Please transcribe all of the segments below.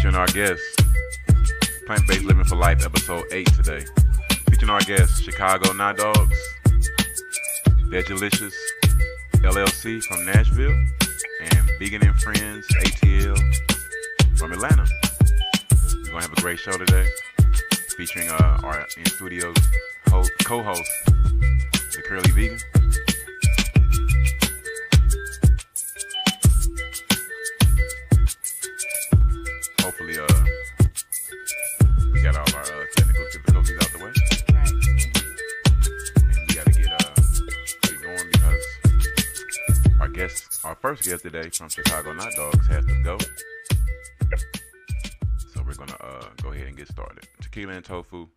Featuring our guest, Plant-Based Living for Life, episode 8 today. Featuring our guests, Chicago Not Dogs, Vegalicious LLC from Nashville, and Vegan and Friends ATL from Atlanta. We're going to have a great show today, featuring our in-studio co-host, the Curly Vegan. Hopefully, we got all our technical difficulties out the way. Right. And we got to get going because our first guest today from Chicago Not Dogs has to go. So we're going to go ahead and get started. Tequila and Tofu,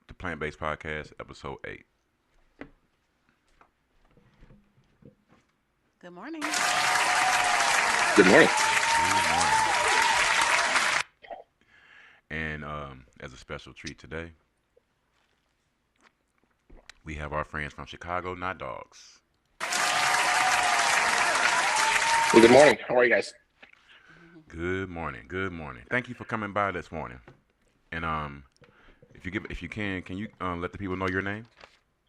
the Plant-Based Podcast, episode 8. Good morning. Good morning. Good morning. And as a special treat today, we have our friends from Chicago Not Dogs. Well, good morning. How are you guys? Good morning. Good morning. Thank you for coming by this morning. And if you can you let the people know your name?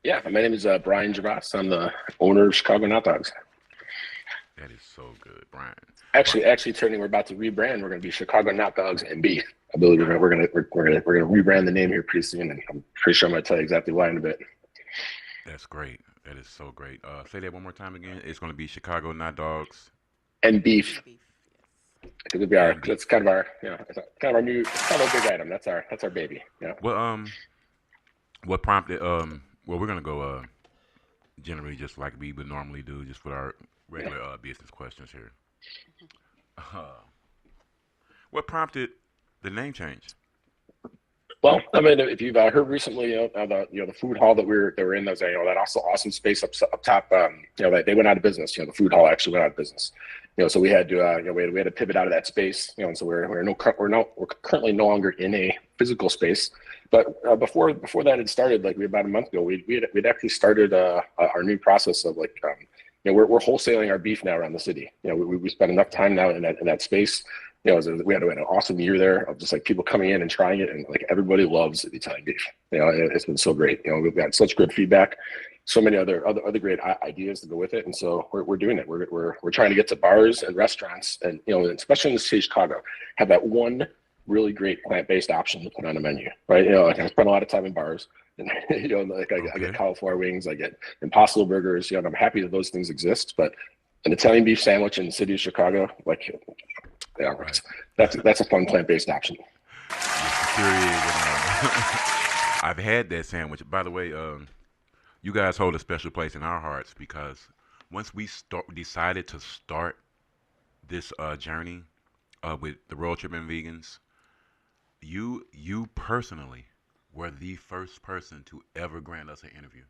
Yeah, my name is Brian Jaas. I'm the owner of Chicago Not Dogs. That is so good, Brian. Actually, we're about to rebrand. We're going to be Chicago Not Dogs and Beef. I believe we're going to rebrand the name here pretty soon, and I'm pretty sure I'm going to tell you exactly why in a bit. That's great. That is so great. Say that one more time again. It's going to be Chicago Not Dogs And Beef. Yes. It'll be that's kind of our, it's kind of our new, it's kind of a big item. That's our baby. Yeah. Well, what prompted? Well, we're going to go generally just like we would normally do, just with our regular business questions here. What prompted the name change? Well, I mean, if you've heard recently, the food hall that we were in, that awesome space up top. They went out of business. The food hall actually went out of business. So we had to we had to pivot out of that space. And so we're currently no longer in a physical space. But before that had started, like about a month ago, we'd actually started our new process of we're wholesaling our beef now around the city. We spent enough time now in that space. We had an awesome year there of just like people coming in and trying it, and like everybody loves the Italian beef. It's been so great. We've got such good feedback, so many other great ideas to go with it, and so we're doing it. We're trying to get to bars and restaurants, and especially in the city of Chicago, have that one really great plant-based option to put on a menu, right? I spend a lot of time in bars, and I get cauliflower wings, I get Impossible burgers. I'm happy that those things exist, but an Italian beef sandwich in the city of Chicago, Right. That's a fun plant-based option. I've had that sandwich. By the way, you guys hold a special place in our hearts because once we decided to start this journey with the Road Tripping Vegans, you personally were the first person to ever grant us an interview.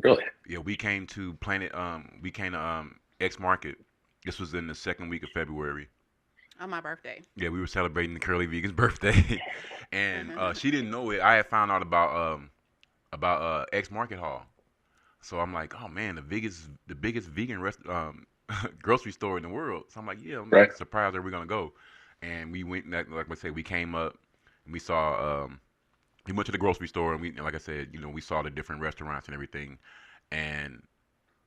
Really? Yeah, we came to X Market. This was in the second week of February. On my birthday. Yeah, we were celebrating the Curly Vegan's birthday, and she didn't know it. I had found out about X Market Hall, so I'm like, oh man, the biggest vegan grocery store in the world. So I'm like, yeah, I'm right. Surprised that we're gonna go, and we went. Like I said, we came up and we saw. We went to the grocery store, and like I said, we saw the different restaurants and everything, and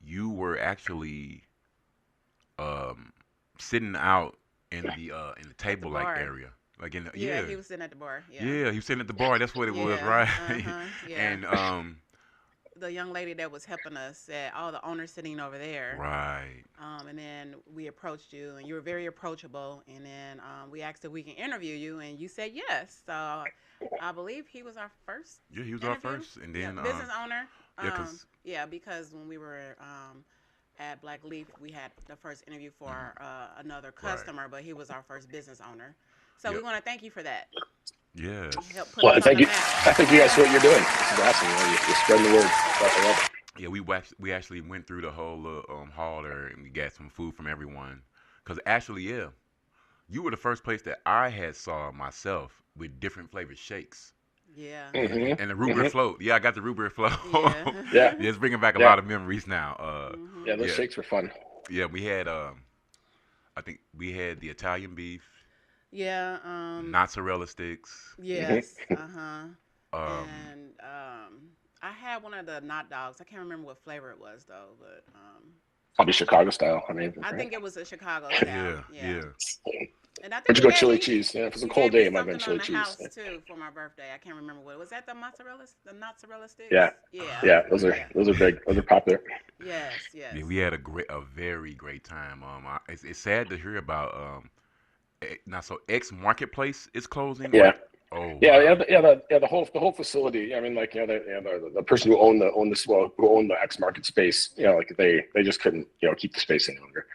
you were actually sitting out in the table like area, like in the, he was sitting at the bar. Yeah, he was sitting at the bar. That's what it was, right? Yeah. And the young lady that was helping us said, "Oh, the owner's sitting over there." Right. And then we approached you, and you were very approachable. And then we asked if we can interview you, and you said yes. So I believe he was our first. Yeah, he was interview. our first, and then business owner. Because when we were at Black Leaf, we had the first interview for another customer, right. But he was our first business owner. So we want to thank you for that. Yes. Well, thank you. I think you guys know what you're doing. This is awesome. You're spreading the word. I love it. Yeah, we actually went through the whole hall there, and we got some food from everyone. Because actually, you were the first place that I had saw myself with different flavored shakes. Yeah. Mm-hmm. And the root beer float. Yeah, I got the root beer float. Yeah. It's bringing back a lot of memories now. Those shakes were fun. Yeah, we had I think we had the Italian beef, Yeah. mozzarella sticks. Yes. Uh-huh. Um, And I had one of the not dogs. I can't remember what flavor it was though, but Probably Chicago style. I mean, I right? think it was a Chicago style. yeah, Yeah. yeah. And I think Would you you go gave chili me cheese? Yeah, if it's a you cold gave me day, it might have been something on chili the cheese. house too for my birthday. I can't remember what. Was that the mozzarella Yeah, sticks? Yeah. yeah, Yeah. those are big. Those are popular. Yes, Yeah, yes. we had a very great time. It's sad to hear about now. So X Marketplace is closing. Yeah, Like, oh yeah, wow. the whole facility. I mean, like the person who owned this, well, who owned the X Market space, like they just couldn't keep the space any longer.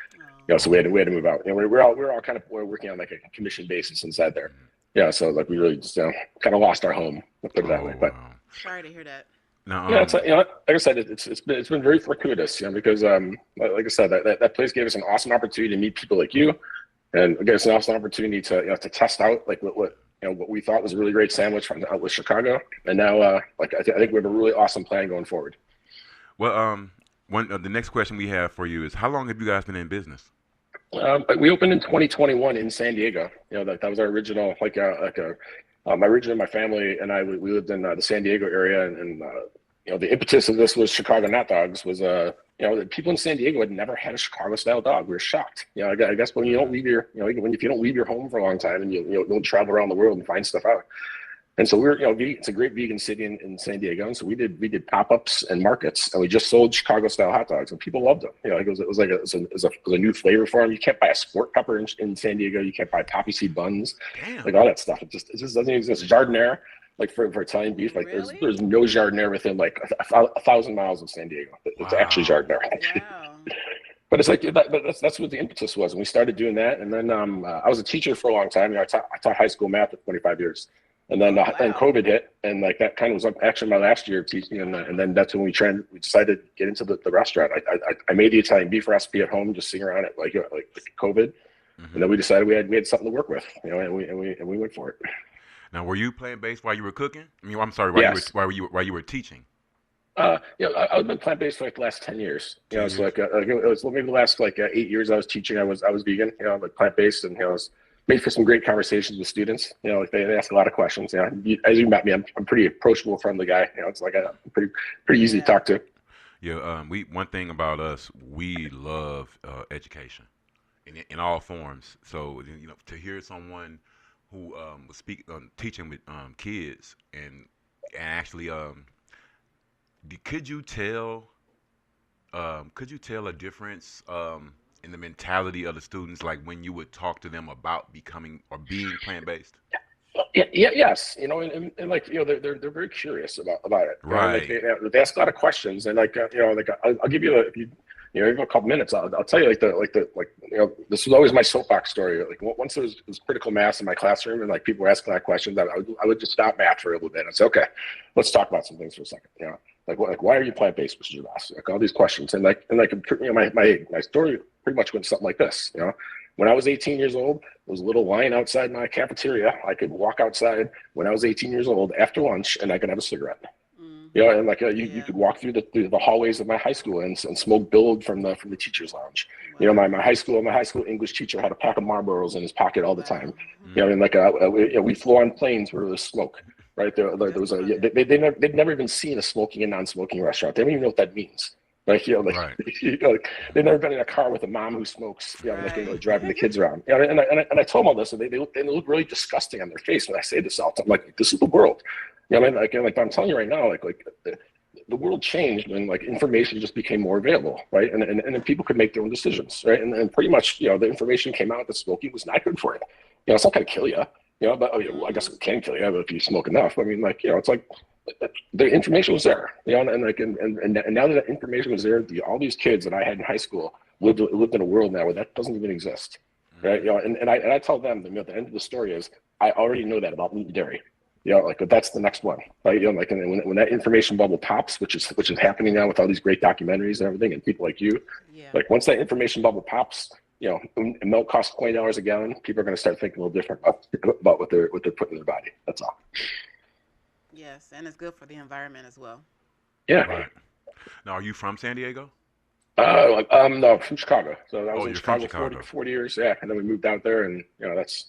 So Oh, we had to move out. We're all kind of we're working on like a commission basis inside there. mhm. Yeah, so like we really just kind of lost our home. Let's put it that way. Oh But wow. Sorry to hear that. Now, yeah, it's like I said, it's been very fortuitous, because like I said, that place gave us an awesome opportunity to meet people like you, and gave us an awesome opportunity to to test out like what we thought was a really great sandwich from out with Chicago, and now like I think we have a really awesome plan going forward. well, one the next question we have for you is how long have you guys been in business? We opened in 2021 in San Diego. That was our original my family and I we lived in the San Diego area, and the impetus of this was Chicago Not Dogs was the people in San Diego had never had a Chicago style dog. We were shocked. I guess when you don't Mhm. leave your when if you don't leave your home for a long time and you don't travel around the world and find stuff out. And so we're, it's a great vegan city in San Diego. And so we did pop-ups and markets, and we just sold Chicago style hot dogs, and people loved them. Like it was like it was a new flavor for them. You can't buy a sport pepper in San Diego. You can't buy poppy seed buns, Damn. like all that stuff. It just doesn't exist. Jardinere, like for Italian beef, like Really? there's no Jardinere within like a thousand miles of San Diego. It's actually Wow. Jardinere. Wow. But it's like that, but that's what the impetus was, and we started doing that. And then I was a teacher for a long time. I taught high school math for 25 years, and Oh then wow. COVID hit, and like that kind of was actually my last year of teaching, and then that's when we decided to get into the restaurant. I made the Italian beef recipe at home, just sitting around it like COVID, and Hmm. then we decided we had something to work with, and we went for it. Now, were you plant based while you were cooking? I mean, I'm sorry, Yes. while you were teaching? I've been plant based for like the last 10 years. 10 years. Like it was maybe the last 8 years I was teaching. I was vegan. Like plant based, and I was made for some great conversations with students. Like they ask a lot of questions. As you met me, I'm pretty approachable, friendly guy. It's like I'm pretty easy to Yeah. talk to. Yeah. We one thing about us, we love education in all forms. So to hear someone who was teaching with kids and actually could you tell a difference in the mentality of the students, like when you would talk to them about becoming or being plant based? Yeah, yeah, yes. And like they're very curious about it. And like Right. they ask a lot of questions, and like like I'll give you if you have a couple minutes, I'll tell you this was always my soapbox story. Like once there was critical mass in my classroom and like people were asking a lot of questions, I would just stop math for a little bit and say, okay, let's talk about some things for a second. Like why are you plant based, Mr. Jaas? Like all these questions, and my story pretty much went something like this. When I was 18 years old, there was a little line outside my cafeteria. I could walk outside when I was 18 years old after lunch, and I could have a cigarette. Mm-hmm. And like you Yeah. could walk through the hallways of my high school and smoke bilge from the teachers lounge. Wow. My high school English teacher had a pack of Marlboros in his pocket all the time. Wow. Mm. And like we flew on planes where there was smoke. Right there Just was a love it. they'd never even seen a smoking and non-smoking restaurant. They don't even know what that means. Like Right. like they've never been in a car with a mom who smokes. Like Right. driving the kids around. And I told them all this, and they look really disgusting on their face when I say this all the time. Like this is the world. Like I'm telling you right now, like the world changed when like information just became more available, right? And then people could make their own decisions, right? And pretty much, the information came out that smoking was not good for you. It's not going to kill you, but well, I guess Mm-hmm. it can kill you if you smoke enough. I mean, like, it's like the information was there, and now that the information was there, all these kids that I had in high school lived in a world now where that doesn't even exist, right? Hmm. And I tell them, the end of the story is I already know that about meat and dairy. But that's the next one, right? Like, and when that information bubble pops, which is happening now with all these great documentaries and everything, and people like you, Yeah. like once that information bubble pops, and milk costs $20 a gallon, people are going to start thinking a little different about what they're putting in their body. That's all. Yes, and it's good for the environment as well. Yeah. Right. Now, are you from San Diego? No, from Chicago. So I was Oh, in you're from Chicago 40, Chicago. 40 years. Yeah, and then we moved out there, and that's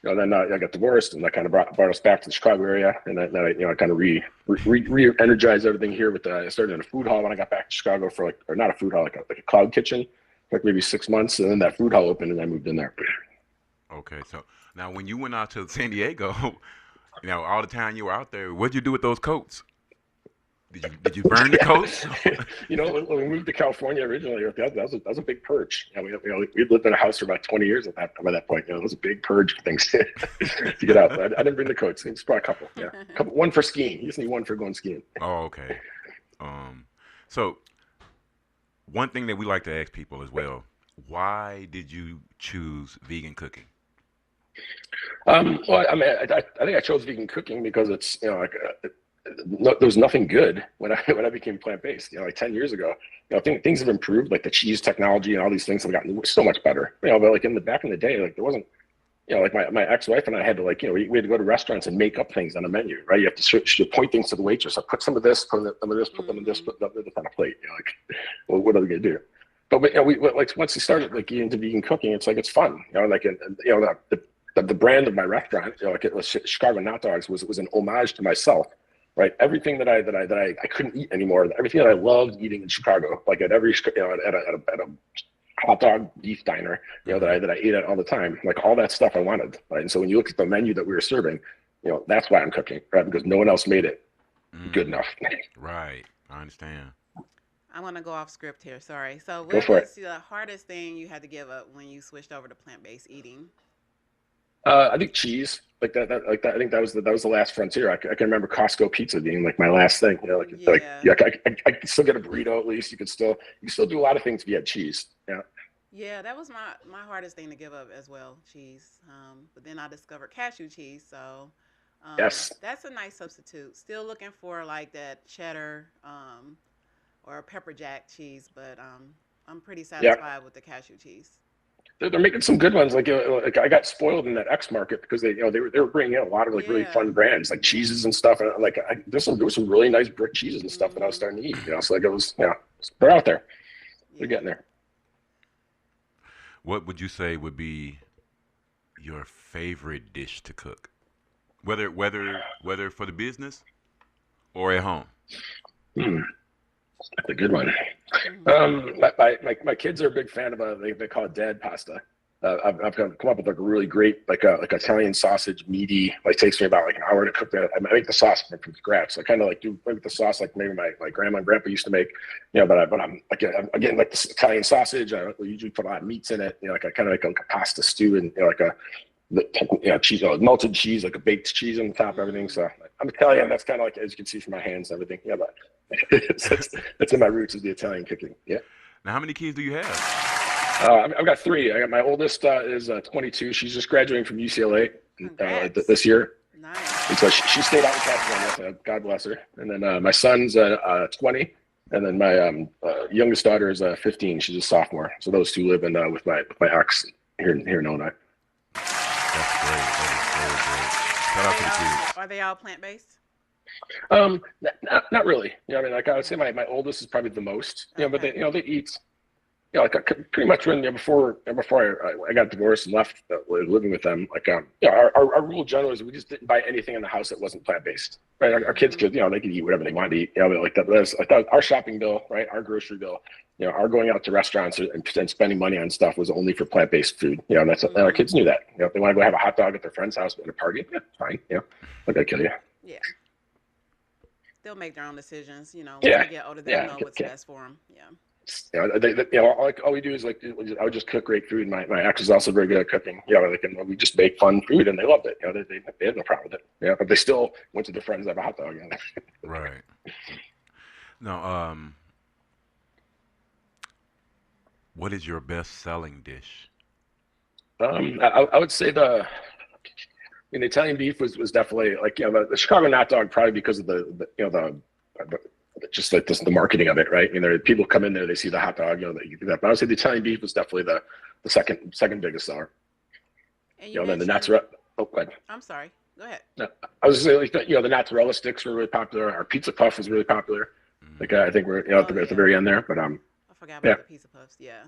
then I got divorced, and that kind of brought us back to the Chicago area, and then I kind of re-energized everything here with I started in a food hall when I got back to Chicago for or not a food hall, like a cloud kitchen, like maybe 6 months, and then that food hall opened, and I moved in there. Okay, so now when you went out to San Diego, all the time you were out there, what'd you do with those coats? Did you burn the coats? When we moved to California originally, that was a big purge. We lived in a house for about 20 years by that point. It was a big purge things to get out. I didn't bring the coats. I just brought a couple. Yeah, one for skiing. You just need one for going skiing. Oh, okay. So one thing that we like to ask people as well: why did you choose vegan cooking? Well, I mean, I think I chose vegan cooking because it's there was nothing good when I became plant-based. Like 10 years ago, things have improved. Like the cheese technology and all these things have gotten so much better. But like back in the day, like there wasn't. Like my ex-wife and I had to we had to go to restaurants and make up things on a menu, right? You have to point things to the waitress. Put some of this, put some of this, put some of this, put this on a plate. Well, what are we gonna do? But we once we started getting into vegan cooking, it's it's fun. The brand of my restaurant, it was Chicago Hot Dogs, was an homage to myself. Right, everything that I couldn't eat anymore, everything that I loved eating in Chicago, like at every at a hot dog beef diner, that I ate at all the time, like all that stuff I wanted, right? And so when you look at the menu that we were serving, that's why I'm cooking, right? Because no one else made it good enough. Right, I understand. I want to go off script here. Sorry. So, Go what for it. was the hardest thing you had to give up when you switched over to plant-based eating? I think cheese, like that. I think that was the last frontier. I can remember Costco pizza being like my last thing. I could still get a burrito at least. You can still do a lot of things if you had cheese. Yeah. Yeah, that was my hardest thing to give up as well, cheese. But then I discovered cashew cheese, so Yes. that's a nice substitute. Still looking for like that cheddar or pepper jack cheese, but I'm pretty Yeah. satisfied with the cashew cheese. They're making some good ones. Like I got spoiled in that X market because they were bringing in a lot of really fun brands like cheeses and stuff. And there was some really nice brick cheeses and stuff that I was starting to eat. So it was they're out there. They're getting there. What would you say would be your favorite dish to cook? Whether for the business or at home? That's a good one. My kids are a big fan of they call it dad pasta. I've come up with a really great like Italian sausage meaty. Takes me about an hour to cook that. I make the sauce from scratch. So I kind of do make the sauce like maybe my grandma and grandpa used to make. But I'm again like this Italian sausage. I usually put a lot of meats in it. I kind of make like a pasta stew and cheese, melted cheese, like a baked cheese on the top, everything. So I'm Italian. That's kind of as you can see from my hands and everything. Yeah, but that's in my roots is the Italian cooking. Yeah. Now, how many kids do you have? I've got three. I got my oldest is 22. She's just graduating from UCLA this year. Nice. And so she stayed out in California. God bless her. And then my son's 20. And then my youngest daughter is 15. She's a sophomore. So those two live in with my ex here in Illinois. That's great. That is very great. Shout out to the kids. Are they all plant-based? Not really. I would say my oldest is probably the most. But they eat. Pretty much when before I got divorced and left living with them. Our rule generally is we just didn't buy anything in the house that wasn't plant-based. Right? Our kids could they could eat whatever they wanted to eat. I thought our shopping bill, right, our grocery bill, our going out to restaurants and spending money on stuff was only for plant-based food. And our kids knew that. If they want to go have a hot dog at their friend's house at a party, fine. I'm not gonna kill you. Yeah. They'll make their own decisions. When Yeah. they get older, they'll know what's best for them. Yeah. All we do is I would just cook great food. My ex is also very good at cooking. And we just make fun food, and they loved it. They had no problem with it. But they still went to their friends to have a hot dog. Right. Now, what is your best-selling dish? I would say the Italian beef was definitely the Chicago hot dog, probably because of the just like the marketing of it, right? People come in there, they see the hot dog, you do that. But I would say the Italian beef was definitely the second biggest seller. And then the mozzarella. Oh, go ahead. I'm sorry. Go ahead. No, I was just saying, the mozzarella sticks were really popular. Our pizza puff was really popular. I think we're at the very end there, but I forgot about the pizza puffs. Yeah.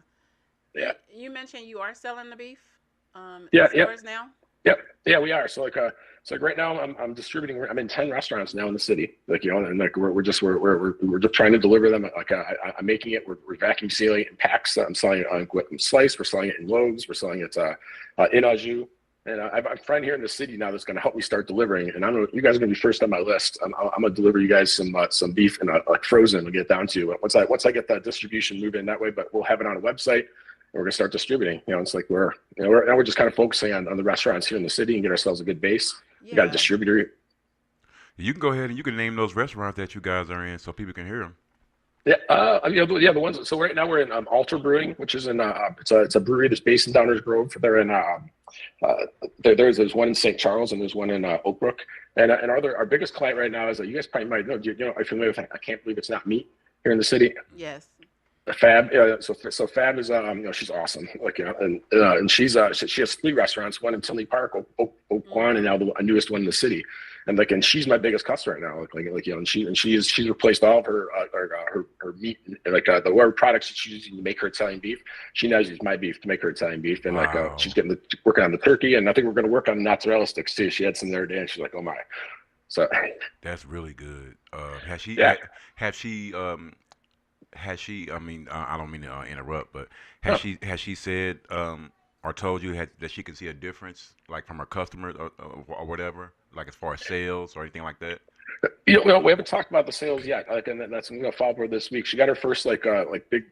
Yeah. You mentioned you are selling the beef. Yeah. Stores now. Yep. Yeah, we are. So right now I'm distributing. I'm in 10 restaurants now in the city. And like we're just trying to deliver them. I'm making it. We're vacuum sealing it in packs. I'm selling it on slice. We're selling it in loaves. We're selling it in au jus. And I have a friend here in the city now that's going to help me start delivering. And I don't know, you guys are going to be first on my list. I'm going to deliver you guys some beef and like frozen. We'll get down to once I get that distribution moving that way. But we'll have it on a website. We're going to start distributing. It's like we're just kind of focusing on the restaurants here in the city and get ourselves a good base. Yeah. We got a distributor. You can go ahead and you can name those restaurants that you guys are in so people can hear them. Yeah, the ones. So right now we're in Alter Brewing, which is in it's a brewery that's based in Downers Grove. They're in there's one in St. Charles and there's one in Oak Brook. And our biggest client right now is that you guys probably might know. Are you familiar with I Can't Believe It's Not Meat here in the city? Yes. Fab, so Fab is she's awesome, and she has 3 restaurants, one in Tinley Park, Oak Lawn, and now the newest one in the city, and she's my biggest customer right now, and she's replaced all of her meat, the whatever products she's using to make her Italian beef. She now uses my beef to make her Italian beef, and Wow. she's working on the turkey, and I think we're going to work on the mozzarella sticks too. She had some the other day, and she's like, oh my, so That's really good. Has she yeah. has she? I mean, I don't mean to interrupt, but Huh. has she said or told you that she can see a difference, like from her customers or whatever, like as far as sales or anything like that? We haven't talked about the sales yet. And that's I'm gonna follow up with this week. She got her first big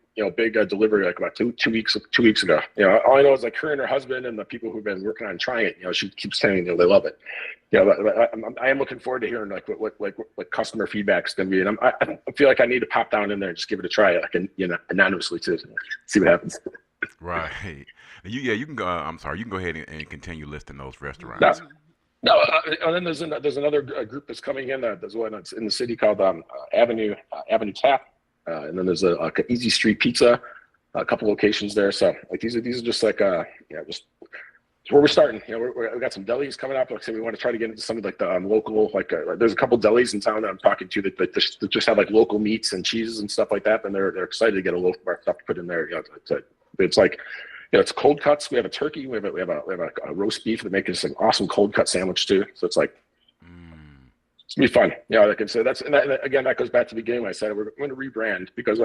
delivery like about two weeks ago. All I know is like her and her husband and the people who've been working on trying it. She keeps saying they love it. I am looking forward to hearing what customer feedback is gonna be. And I feel like I need to pop down in there and just give it a try, anonymously to see what happens. Right. You can go. I'm sorry. You can go ahead and continue listing those No, restaurants. no. And then there's another group that's coming in. There's one that's in the city called Avenue Tap, and then there's a Easy Street Pizza, a couple locations there. So these are just just where we're starting. We got some delis coming up. Like I said, we want to try to get into some of the local. There's a couple delis in town that I'm talking to that just have local meats and cheeses and stuff like that, and they're excited to get a loaf of our stuff to put in there. It's like. It's cold cuts. We have a turkey. We have a roast beef that makes us an awesome cold cut sandwich too. So it's Mm, it's gonna be fun. Like I said, again that goes back to the beginning when I said we're going to rebrand because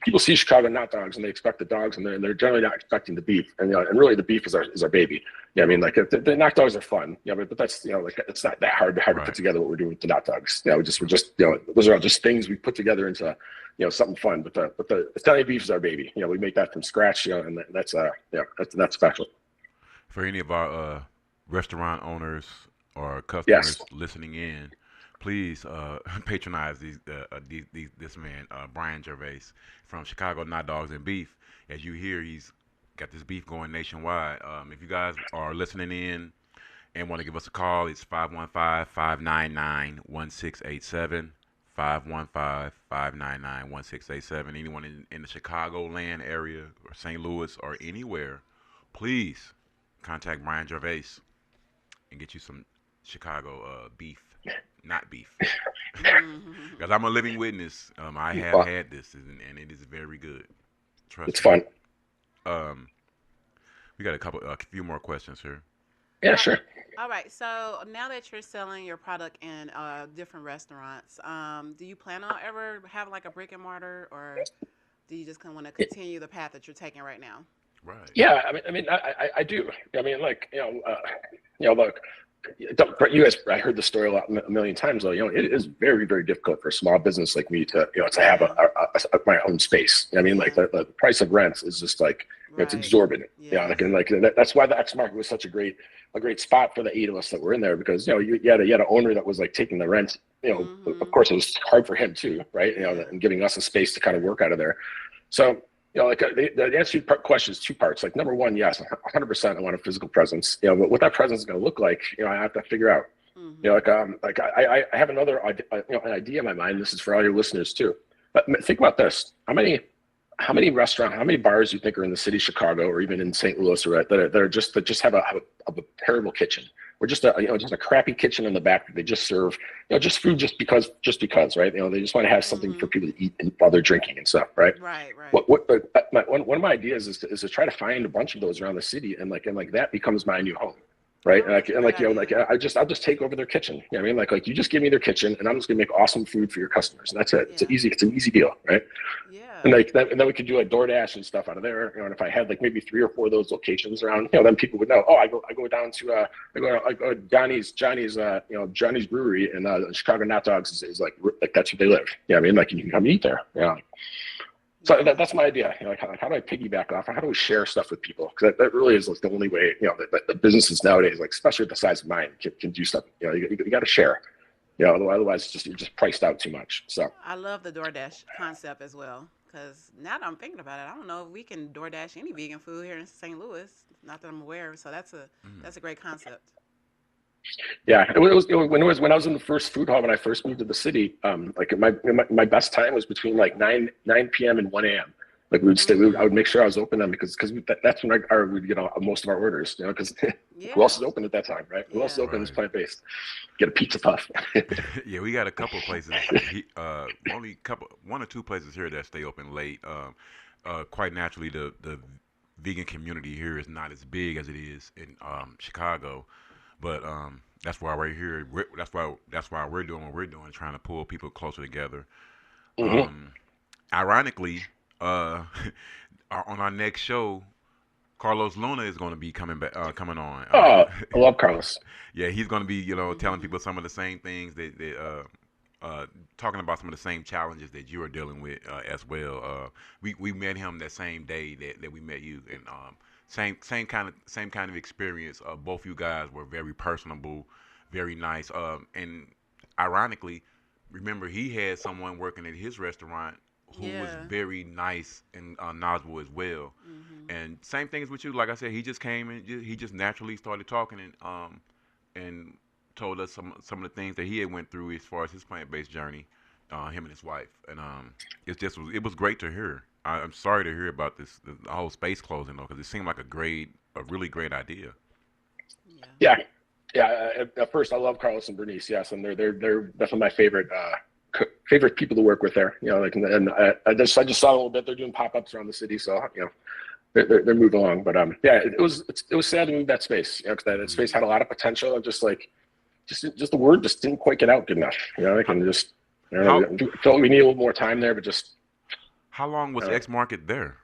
people see Chicago not dogs and they expect the dogs and they're generally not expecting the beef and really the beef is our baby. I mean the knock dogs are fun. But that's it's not that hard to right. put together what we're doing with the knock dogs. We're just those are all just things we put together into something fun. But the Italian beef is our baby. We make that from scratch. And that's special. For any of our restaurant owners or Yes. customers listening in, please patronize this man, Brian Gervais from Chicago Not Dogs and Beef. As you hear, he's got this beef going nationwide. If you guys are listening in and want to give us a call, it's 515-599-1687. 515-599-1687. Anyone in the Chicagoland area or St. Louis or anywhere, please contact Brian Gervais and get you some Chicago beef, not beef. Mhm. Because I'm a living witness. I have Well, had this, and it is very good. Trust it's me. fun. Um, we got a few more questions here. Yeah, All, sure. all right. So now that you're selling your product in different restaurants, do you plan on ever have like a brick and mortar, or do you just kind of want to continue the path that you're taking right now? Right. Yeah, I do. Look, you guys, I heard the story a million times. Though, it is very, very difficult for a small business like me to have Yeah. my own space. Yeah. The price of rents is just it's Right. exorbitant. Yes. That's why the X market was such a great spot for the 8 of us that were in there because you had an owner that was taking the rent. Of Mhm. course, it was hard for him too, right? Yeah. And giving us a space to kind of work out of there. So. The answer to your question is 2 parts. Number one, yes, 100%. I want a physical presence. But what that presence is going to look like, I have to figure out. Mhm. I have another an idea in my mind. This is for all your listeners too. But think about this: how many bars do you think are in the city of Chicago or even in St. Louis or that just have a terrible kitchen or just a crappy kitchen in the back that they just serve just food just because right? They just want to have something for Mhm. people to eat while they're drinking and stuff, right? Right. Right. One of my ideas is to try to find a bunch of those around the city and that becomes my new home. right? Oh, that's a great idea. I'll just take over their kitchen. You know what I mean? Like you just give me their kitchen, and I'm just gonna make awesome food for your customers, and that's it. Yeah. It's an easy deal, right? Yeah. And and then we could do like DoorDash and stuff out of there. And if I had like maybe 3 or 4 of those locations around, then people would know. Oh, I go down to I go to Johnny's Brewery and Chicago Hot Dogs is like that's where they live. Yeah, I mean, like you can come eat there. Yeah. So Yeah. that's my idea. Like how do I piggyback off? How do we share stuff with people? Because that really is like the only way. That the businesses nowadays, like especially at the size of mine, can do stuff. You got to share. Otherwise you're just priced out too much. So. I love the DoorDash concept as well. Because now that I'm thinking about it, I don't know if we can DoorDash any vegan food here in St. Louis. Not that I'm aware of. So that's a great concept. Yeah, when I was in the first food hall when I first moved to the city. Like my best time was between like 9 p.m. and 1 a.m. Like I would make sure I was open then because that's when I would get most of our orders. Because Yeah. who else is open at that time, right? Who else is open is Right. plant-based? Get a pizza puff. Yeah, we got a couple of places. Only one or two places here that stay open late. Quite naturally, the vegan community here is not as big as it is in Chicago, but that's why we're here. That's why we're doing what we're doing, trying to pull people closer together. Hmm. Um, Ironically, uh, on our next show, Carlos Luna is going to be coming on. Oh, I love Carlos. Yeah, he's going to be, telling Hmm. people some of the same things talking about some of the same challenges that you are dealing with as well. We met him that same day that we met you, and same kind of experience. Both you guys were very personable, very nice, and ironically, remember he had someone working at his restaurant who was Yeah. very nice and knowledgeable as well. Hmm. And same things with you. Like I said, he just came and he just naturally started talking and told us some of the things that he had went through as far as his plant based journey, him and his wife. And it was great to hear. I'm sorry to hear about the whole space closing though, because it seemed like a really great idea. Yeah. Yeah, yeah. At first, I love Carlos and Bernice. Yes, and they're definitely my favorite people to work with there. Like and I just saw a little bit. They're doing pop-ups around the city, so they're moving along. But yeah, it was sad to move that space. Because that space had a Hmm. lot of potential, and just the word just didn't quite get out good enough. Like How and just I don't how know. I felt we need a little more time there, but just how long was uh, X Market there?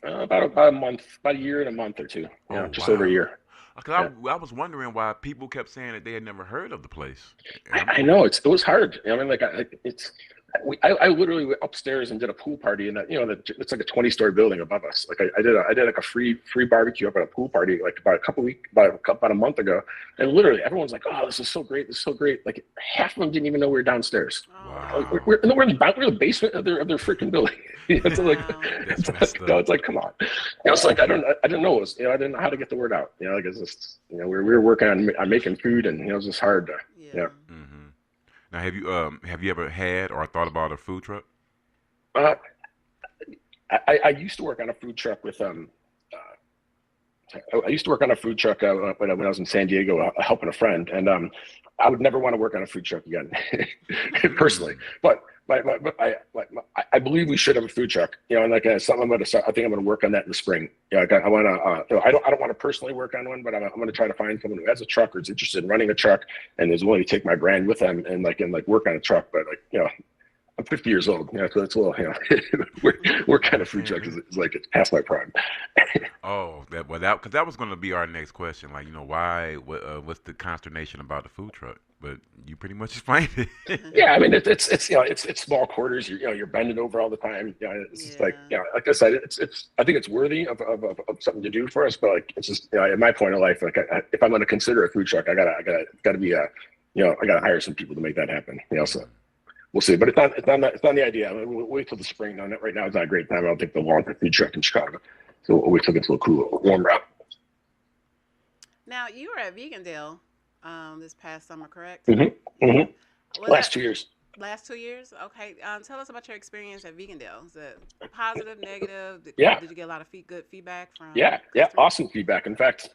about a month, about a year and a month or two. Oh Just over a wow. year. Because Yeah. I was wondering why people kept saying that they had never heard of the place. I know it was hard. I mean, like I literally went upstairs and did a pool party, and it's like a 20-story building above us. Like I did like a free barbecue up at a pool party like about a month ago, and literally everyone's like, "Oh, this is so great! This is so great!" Like half of them didn't even know we were downstairs. Oh Like wow. Wow. we're in the basement of their freaking building. It's like Wow. That's messed up. it's like come on. It's like I didn't know I didn't know how to get the word out. Like it's just we were working on making food, and it was just hard to Yeah. Hmm. Now, have you ever had or thought about a food truck? uh, I used to work on a food truck with I used to work on a food truck when I was in San Diego helping a friend, and I would never want to work on a food truck again, personally. Mm. But I believe we should have a food truck. And like something I'm going to start. I think I'm going to work on that in the spring. I want to. I don't want to personally work on one, but I'm going to try to find someone who has a truck or is interested in running a truck and is willing to take my brand with them and work on a truck. But I'm 50 years old. So it's a little, we're kind of food truck is like it's past my prime. Oh, because that was going to be our next question. Like, why? What's the consternation about the food truck? But you pretty much explained it. Yeah, I mean it's small quarters. You're bending over all the time. It's just like Yeah. like I said, it's I think it's worthy of something to do for us. But like it's just at my point of life, like if I'm going to consider a food truck, I gotta be I gotta hire some people to make that happen. So we'll see. But it's not the idea. I mean, we'll wait till the spring. No, right now it's not a great time. I don't think they'll launch a food truck in Chicago. So we'll wait till it gets a little cool, warmer out. Now you were at Vegandale this past summer, correct? Mm-hmm. Yeah. Mm-hmm. Was Last that 2 years. last 2 years? Okay. Tell us about your experience at Vegandale. Is it positive, negative? Yeah. Did you get a lot of good feedback from Yeah, customers? awesome feedback. In fact,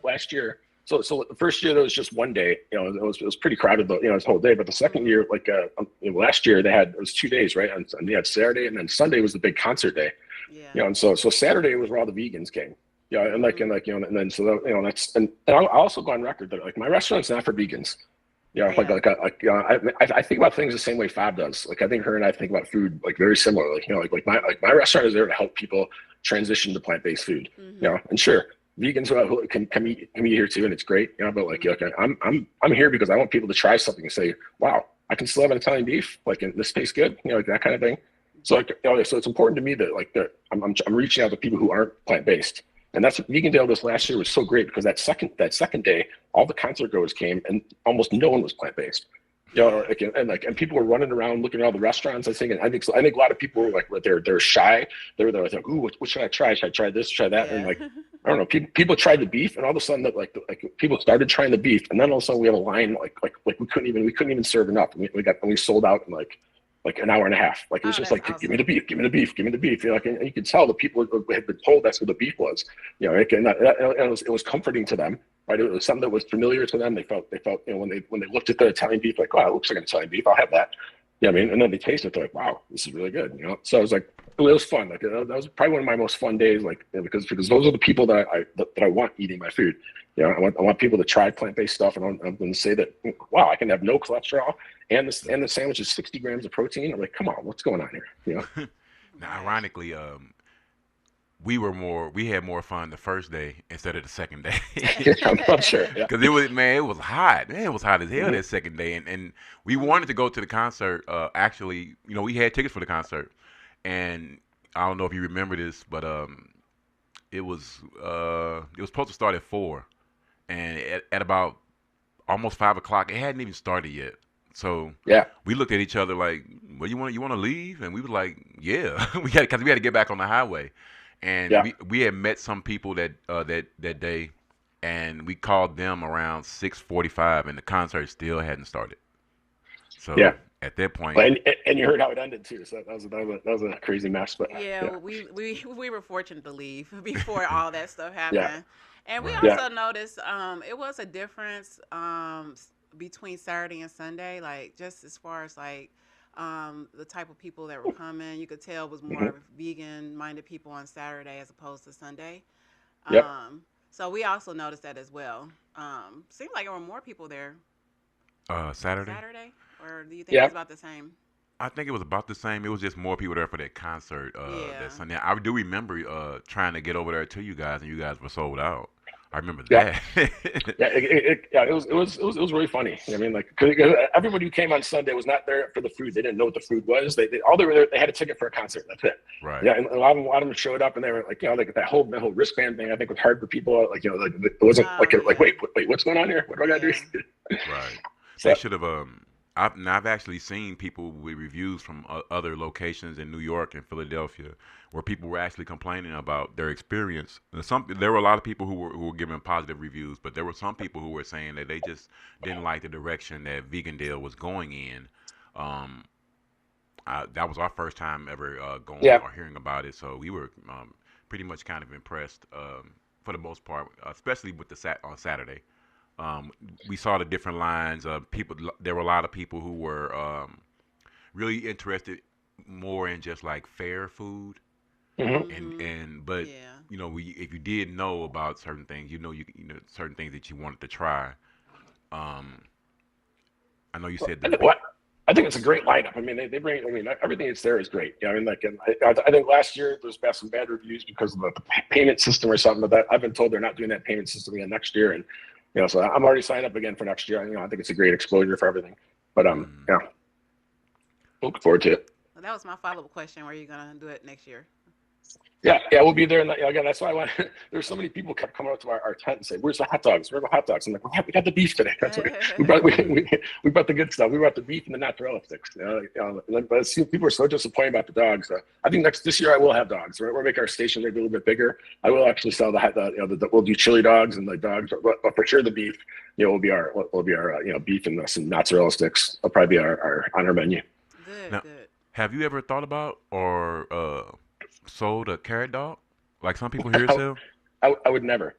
last year. So the first year there was just one day. It was pretty crowded though. This whole day. But the second Hmm. year, last year it was 2 days, right? And they had Saturday, and then Sunday was the big concert day. Yeah. And so Saturday was where all the vegans came. Yeah, Mm-hmm. and like and then so that's and I'll also go on record that like my restaurant's not for vegans. Yeah. I think about things the same way Fab does. Like I think her and I think about food like very similarly. Like my restaurant is there to help people transition to plant-based food. Mm-hmm. And sure, vegans can eat here too, and it's great. But like Mm-hmm. okay, I'm here because I want people to try something and say, wow, I can still have an Italian beef. Like and this tastes good. Like that kind of thing. So like so it's important to me that like that I'm reaching out to people who aren't plant-based. And that's what Vegan Day this last year was so great because that second day, all the concert goers came and almost no one was plant based. Yeah. And people were running around looking at all the restaurants. I think a lot of people were like they're shy. They're like, ooh, what should I try? Should I try this? Try that? And Yeah. like I don't know. People tried the beef, and all of a sudden that like people started trying the beef, and then all of a sudden we have a line like we couldn't even serve enough. We sold out in like an hour and a half. Like it was Oh, just that's like, give me the awesome. beef, give me the beef, give me the beef. And you could tell the people had been told that's what the beef was. It was comforting to them, right? It was something that was familiar to them. They felt when they looked at the Italian beef, like, wow, it looks like an Italian beef. I'll have that. And then they tasted it, they're like, wow, this is really good. So I was like, it was fun. Like that was probably one of my most fun days, like because those are the people that I want eating my food. I want people to try plant-based stuff, and I'm going to say that, wow, I can have no cholesterol, and the sandwich is 60 grams of protein. I'm like, come on, what's going on here? Now, Right. ironically, we had more fun the first day instead of the second day. I'm sure. Yeah. Cause it was hot. Man, it was hot as hell Hmm. that second day, and we Mm-hmm. wanted to go to the concert. Actually, we had tickets for the concert, and I don't know if you remember this, but it was supposed to start at 4, and at about almost 5 o'clock, it hadn't even started yet. So Yeah. we looked at each other like, "Well, you want to leave?" And we were like, "Yeah, because we had to get back on the highway." And Yeah. we had met some people that day, and we called them around 6:45, and the concert still hadn't started. Yeah. So at that point, And you heard how it ended too. So that was a crazy mess. But Yeah, yeah. well, we were fortunate to leave before all that stuff Yeah. happened, and we right, Yeah. also noticed it was a difference between Saturday and Sunday, like just as far as like the type of people that were coming. You could tell it was Hmm. more vegan minded people on Saturday as opposed to Sunday. Yep. So we also noticed that as well. Seemed like there were more people there on Saturday. Saturday, or do you think it Yeah. was about the same? I think it was about the same. It was just more people there for that concert that Yeah. Sunday. I do remember trying to get over there to you guys, and you guys were sold out. I remember Yeah. that. Yeah, it was really funny. I mean, like, 'cause everybody who came on Sunday was not there for the food. They didn't know what the food was. All they were there, they had a ticket for a concert. That's it. Right, Yeah, and a lot of them showed up, and they were like, like that whole wristband thing. I think was hard for people. Like, like it wasn't Oh like yeah. wait, what's going on here? What do I got to Yeah. do? right. They So should have. I've actually seen people with reviews from other locations in New York and Philadelphia where people were actually complaining about their experience. And there were a lot of people who were giving positive reviews, but there were some people who were saying that they just didn't like the direction that Vegan Deal was going in. Um, that was our first time ever going yeah, or hearing about it, so we were pretty much kind of impressed for the most part, especially with the on Saturday. Um, we saw the different lines of people. There were a lot of people who were really interested more in just like fair food, hmm Mhm. but Yeah. we if you did know about certain things, certain things that you wanted to try. Um, I know you said the what. I think it's a great lineup. I mean, they bring. I mean, everything that's there is great. I mean, like, and I think last year there's been some bad reviews because of the payment system or something. But that I've been told they're not doing that payment system again next year, and so I'm already signed up again for next year. I think it's a great exposure for everything. But mm, yeah, looking forward to it. Well, that was my follow up question. Where are you gonna do it next year? Yeah, we'll be there. And again, that's why I want. There's so many people kept coming up to our tent and say, "Where's the hot dogs? Where are the hot dogs?" I'm like, we got the beef today. That's what we brought. We brought the good stuff. We brought the beef and the mozzarella sticks. But people are so disappointed about the dogs. I think this year I will have dogs. Right? We'll make our station maybe a little bit bigger. I will actually sell we'll do chili dogs and the dogs, but for sure the beef. Will be our beef and some mozzarella sticks. Will probably be our on our menu. Good, now, good. have you ever thought about or sold a carrot dog like some people here I, sell? I would never.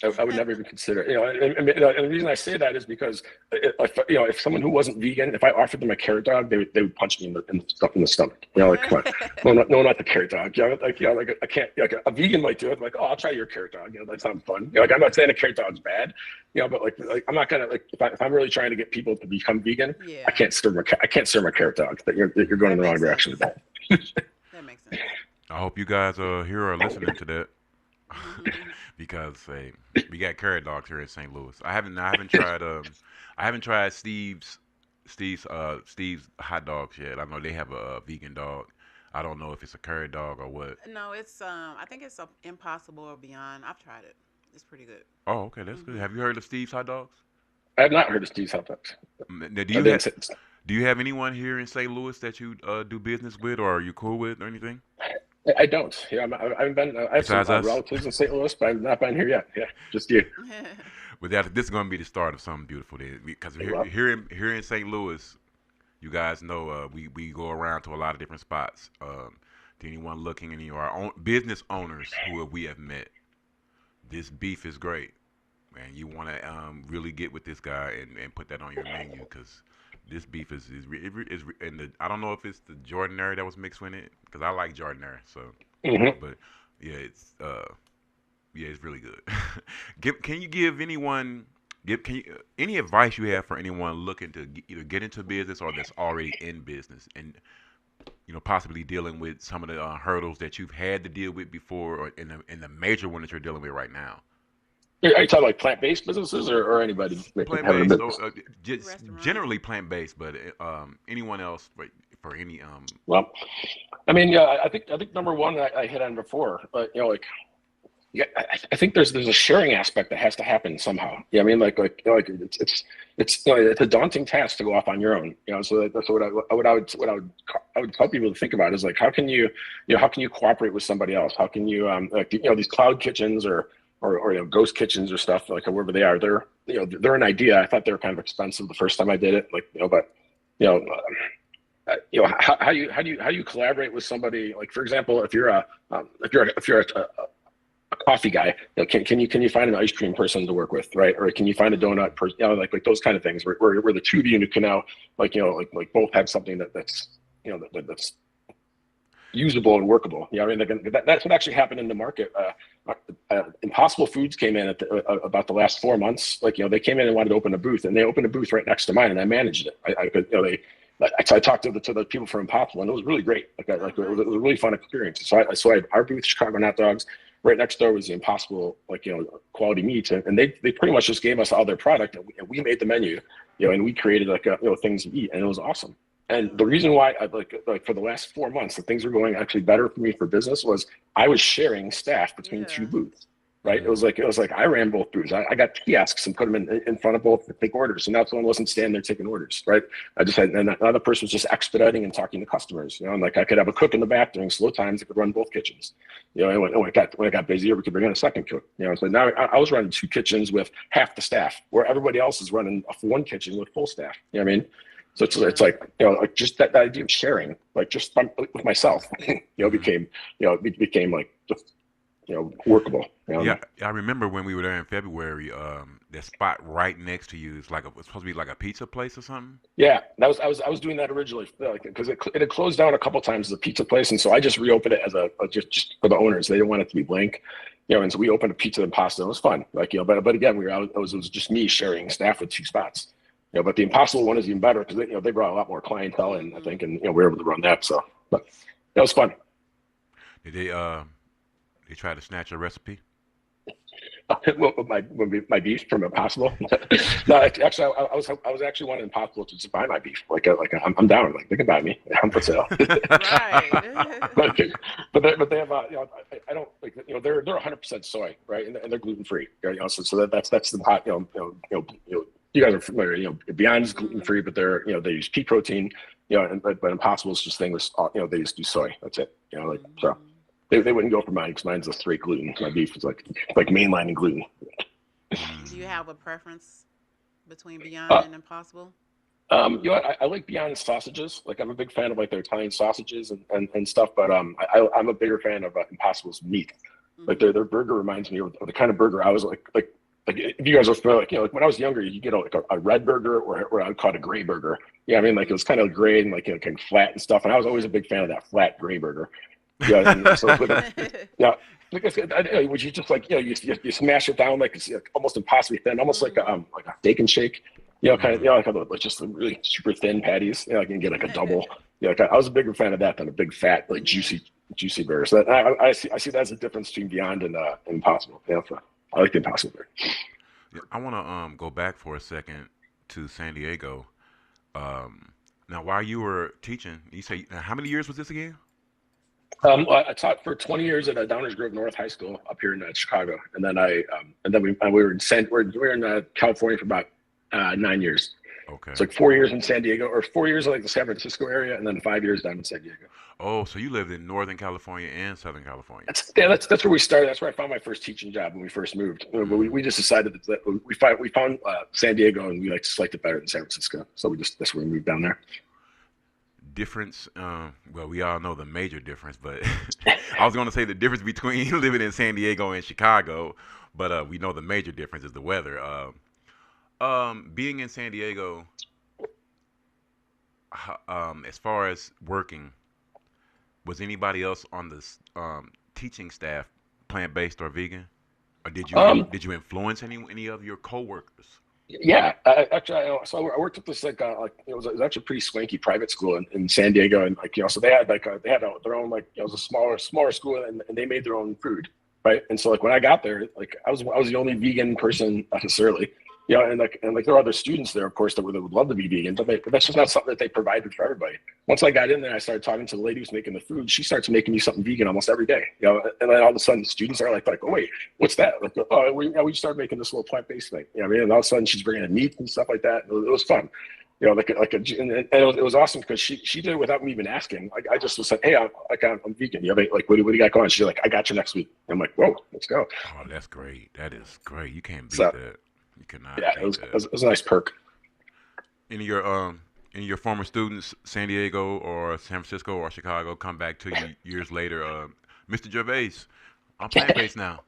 I would never even consider, and the reason I say that is because if someone who wasn't vegan, if I offered them a carrot dog, they would punch me in the stomach. Like, come on, no, not the carrot dog. Like I can't. Like a vegan might do it. Like, oh, I'll try your carrot dog. That sounds fun. Like I'm not saying a carrot dog's bad. But like I'm not gonna like if I'm really trying to get people to become vegan, Yeah, I can't serve my carrot dog. That you're going that in the wrong makes direction sense. with that. That makes sense. I hope you guys here are listening to that because hey, we got carrot dogs here in St. Louis. I haven't tried Steve's hot dogs yet. I know they have a vegan dog. I don't know if it's a carrot dog or what. No, it's I think it's Impossible or Beyond. I've tried it. It's pretty good. Oh, okay, that's good. Mhm. Have you heard of Steve's hot dogs? I have not heard of Steve's hot dogs. Now, I didn't say, do you have anyone here in St. Louis that you do business with, or are you cool with, or anything? I don't. I haven't been. I have some Besides us? relatives in St. Louis, but I've not been here yet. Yeah, just you. But this is going to be the start of something beautiful. There, because Well, here in St. Louis, you guys know we go around to a lot of different spots. To anyone looking, any of our own business owners who we have met, this beef is great, and you want to really get with this guy and put that on your menu because this beef is and I don't know if it's the Jordanaire that was mixed with it because I like Jordanaire, so hmm but yeah, it's really good. Can you give anyone any advice you have for anyone looking to either get into business or that's already in business and possibly dealing with some of the hurdles that you've had to deal with before or in the major one that you're dealing with right now? Are you talking like plant-based businesses or anybody Plant having a based, or business? just Restaurant. generally plant based, but anyone else for any Well, I mean, yeah, I think number one I hit on before, but like yeah, I think there's a sharing aspect that has to happen somehow. Yeah, I mean, like it's a daunting task to go off on your own. So that's what I would tell people to think about is like how can you cooperate with somebody else? How can you like these cloud kitchens or ghost kitchens or stuff like wherever they are. They're an idea. I thought they were kind of expensive the first time I did it. But you know. How do you collaborate with somebody like for example if you're a coffee guy, can you find an ice cream person to work with, right? Or can you find a donut person, like those kind of things where the two of you can now like both have something that's that's usable and workable. I mean that's what actually happened in the market. Impossible Foods came in at about the last 4 months. They came in and wanted to open a booth, and they opened a booth right next to mine, and I managed it. I talked to the people from Impossible, and it was really great. Oh, It was nice. a really fun experience. So I had our booth, Chicago Hot Dogs. Right next door was the Impossible, quality meats, and they pretty much just gave us all their product, and we made the menu, and we created things to eat, and it was awesome. And the reason why I like for the last 4 months, the things were going actually better for me for business was I was sharing staff between two Yeah. booths. Right. It mm, was like I ran both booths. I got kiosks and put them in front of both to take orders. And now someone wasn't standing there taking orders. Right. I just had, and another person was just expediting and talking to customers. And like I could have a cook in the back during slow times. I could run both kitchens. And when it got busier, we could bring in a second cook. So now I was running two kitchens with half the staff, where everybody else is running one kitchen with full staff. You know what I mean? So it's Yeah. like like just that idea of sharing, like just with myself, mm. became like just workable. Yeah, I remember when we were there in February. That spot right next to you is it's supposed to be like a pizza place or something. Yeah, I was doing that originally, because it had closed down a couple times as a pizza place, and so I just reopened it as just for the owners. They didn't want it to be blank, and so we opened a pizza and pasta. And it was fun, but again, it was just me sharing staff with two spots. But the Impossible one is even better because they brought a lot more clientele in, I Mhm. think, and we were able to run that. So, but that was fun. Did they try to snatch a recipe? Well, my beef from Impossible. No, actually, I was actually wanting Impossible to just buy my beef. I'm down. Like they can buy me. I'm for sale. Right. but but they have I don't like they're 100% soy, right, and they're gluten free. So that's the hot you guys are familiar. Beyond is gluten Mhm. free, but they use pea protein. But Impossible is just thing they just do soy. That's it. So. Mhm. They wouldn't go for mine because mine's a straight gluten. My beef is like mainline and gluten. Do you Mm. have a preference between Beyond Uh, and Impossible? I like Beyond sausages. Like I'm a big fan of like their Italian sausages and stuff. But I'm a bigger fan of Impossible's meat. Like Mm-hmm. their burger reminds me of the kind of burger I was like if you guys are familiar, like like when I was younger, you get a red burger or I would call it a gray burger. Yeah, I mean like it Mm-hmm. was kind of gray and like kind of flat and stuff. And I was always Yeah. a big fan of that flat gray burger. Yeah, and so with yeah, because would you just like you smash it down like it's like almost impossibly thin, almost Mm-hmm. like a steak and shake. Kind of Hmm. like just really super thin patties. I can get like a double. Like I was a bigger fan of that than a big fat like Yeah. juicy burger. So I see that's the difference between Beyond and Impossible. So I like the Impossible burger. Yeah, I want to go back for a second to San Diego. Um, Now, while you were teaching, you say how many years was this again? I taught for 20 years at Downers Grove North High School up here in Chicago, and then we were in we were in California for about 9 years. Okay. It's like 4 years in San Diego, or 4 years in like the San Francisco area, and then 5 years down in San Diego. Oh, so you lived in Northern California and Southern California. That's where we started. That's where I found my first teaching job when we first moved. But we Mm. just decided that we found San Diego, and we just liked it better than San Francisco. So that's where we moved down there. Difference. Well, we all know the major difference, but I was going to say the difference between living in San Diego and Chicago, but we know the major difference is the weather. Being in San Diego, as far as working, was anybody else on the teaching staff plant based or vegan, or Um, did you influence any of your coworkers? Yeah, actually, so I worked at this like it was actually a pretty swanky private school in San Diego, and like so they had their own like it was a smaller school, and they made their own food, right? And so like when I got there, like I was the only vegan person necessarily, and there are other students there, of course, that would love to be vegan, but that's just not something that they provided for everybody. Once I got in there, I started talking to the lady who's making the food. She starts making me something vegan almost every day, and then all of a sudden, the students are like, oh wait, what's that? Like, oh, we started making this little plant-based thing. I mean, and all of a sudden, she's bringing in meat and stuff like that. It was fun. And it was awesome because she did it without me even asking. Like I just was like, hey, I'm vegan. Like, what do you got going? She's like, I got you next week. I'm like, whoa, let's go. Oh, that's great. That is great. You can't beat So that. You cannot yeah, beat that. it was a nice perk. Any of your former students, San Diego or San Francisco or Chicago, come back to you years later, Mr. Gervais, I'm plant based now.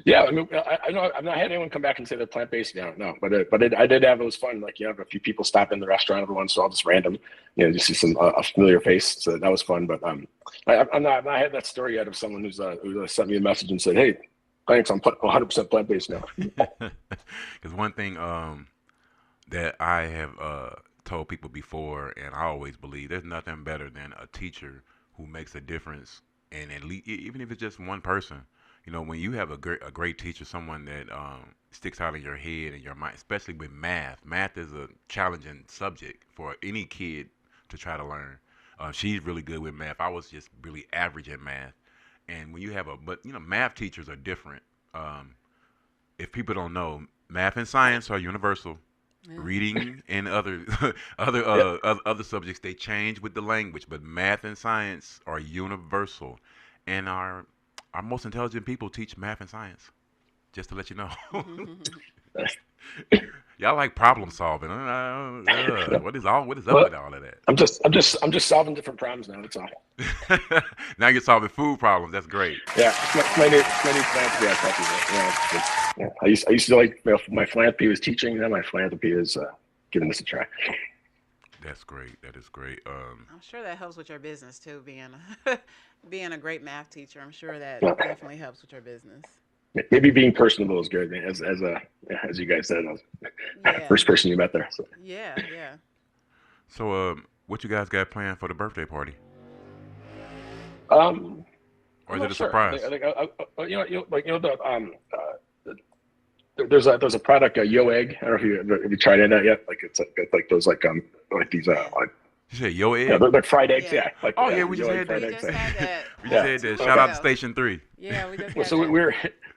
Yeah, I mean, I know I've not had anyone come back and say they're plant based now. No, but I did have, it was fun. Like have a few people stop in the restaurant every once in a while, just random, just see some a familiar face. So that was fun. But I've not had that story yet of someone who sent me a message and said, hey, thanks, I'm 100% plant based now. Because one thing that I have told people before, and I always believe, there's nothing better than a teacher who makes a difference, and at least even if it's just one person. When you have a great teacher, someone that sticks out in your head and your mind, especially with math. Math is a challenging subject for any kid to try to learn. She's really good with math. I was just really average at math. And when you have but math teachers are different. Um, if people don't know, math and science are universal. Mm-hmm. Reading and other Yeah, other subjects, they change with the language, but math and science are universal. And our most intelligent people teach math and science. Just to let you know. Y'all like problem solving. What is up well, with all of that? I'm just solving different problems now. That's all. Now you're solving food problems. That's great. Yeah, it's my new philanthropy. I tell people. Yeah. I used to like my philanthropy was teaching, and my philanthropy is giving this a try. That's great. That is great. I'm sure that helps with your business too, being a great math teacher. I'm sure that Yeah. definitely helps with your business. Maybe being personable is good, as you guys said. I was Yeah. first person you met there. So. Yeah. Yeah. So, what you guys got planned for the birthday party, or I'm is it not a sure. surprise? There's a product, Yo Egg. I don't know if you tried it out yet. Like it's like those like these Yeah. like You said yo egg. they're like fried eggs. Yeah. Yeah, like Oh yeah, we just Yo Egg had fried We that. eggs. just had that We just Yeah. had that. 2 weeks Shout out to Okay. ago. Station 3. Yeah, we just Well, had so that.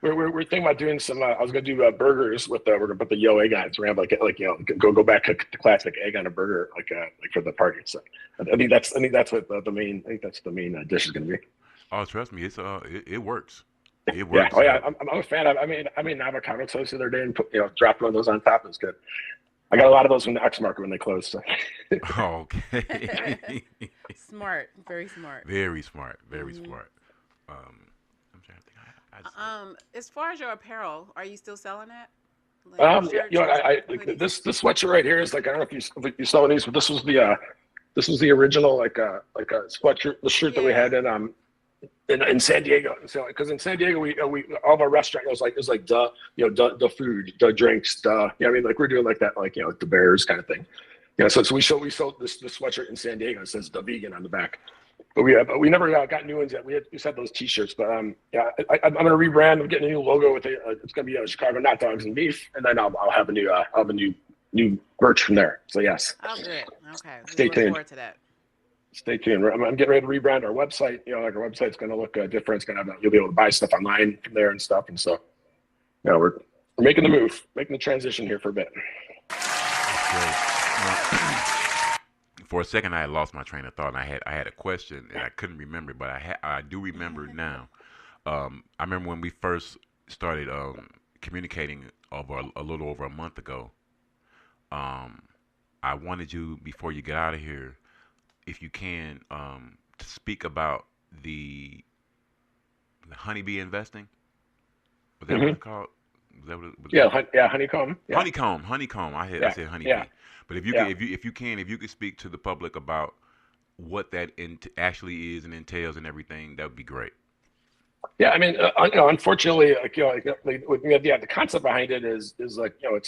we're thinking about doing some. I was gonna do burgers with we're gonna put the Yo Egg on it. So we're gonna have go back to the classic egg on a burger like for the party. So I think that's what the main dish is gonna be. Oh, trust me, it works. It Yeah. works. Oh yeah. I'm a fan. I made an avocado toast the other day and put dropped one of those on top. It was good. I got a lot of those from the X Market when they closed. So. Okay. Smart. Very smart. Very smart. Very Hmm. smart. Um, I'm trying to think. I just, As far as your apparel, are you still selling that? Like your Yeah, shirts and hoodies? this sweatshirt right here is like, I don't know if you saw these, but this was the original like a sweatshirt, the shirt that we Yeah. had in San Diego. So because in San Diego we all of our restaurant it was like the food, the drinks, I mean, like we're doing like that, like the Bears kind of thing. Yeah, so we sold this sweatshirt in San Diego. It says the vegan on the back. But we never got new ones yet. We had those T-shirts, but yeah, I'm gonna rebrand. I'm getting a new logo with it's gonna be Chicago Not Dogs and Beef, and then I'll have a new merch from there. So yes, Oh, good. Okay. We stay look tuned. forward to that. Stay tuned. I'm getting ready to rebrand our website. Like our website's gonna look different. It's gonna have you'll be able to buy stuff online from there and stuff. And so, we're making the move, making the transition here for a bit. that's great. For a second, I had lost my train of thought, and I had a question, and I couldn't remember, but I do remember it now. I remember when we first started communicating over a little over a month ago. Um, I wanted you before you get out of here, if you can, to speak about the honeybee investing. Was that what Hmm. it's called? Was that Yeah, what it, honeycomb. Yeah, honeycomb. I yeah, said yeah, honeybee. But yeah. if you could speak to the public about what that actually is and entails and everything, that would be great. Yeah, I mean, unfortunately, the concept behind it is like, it's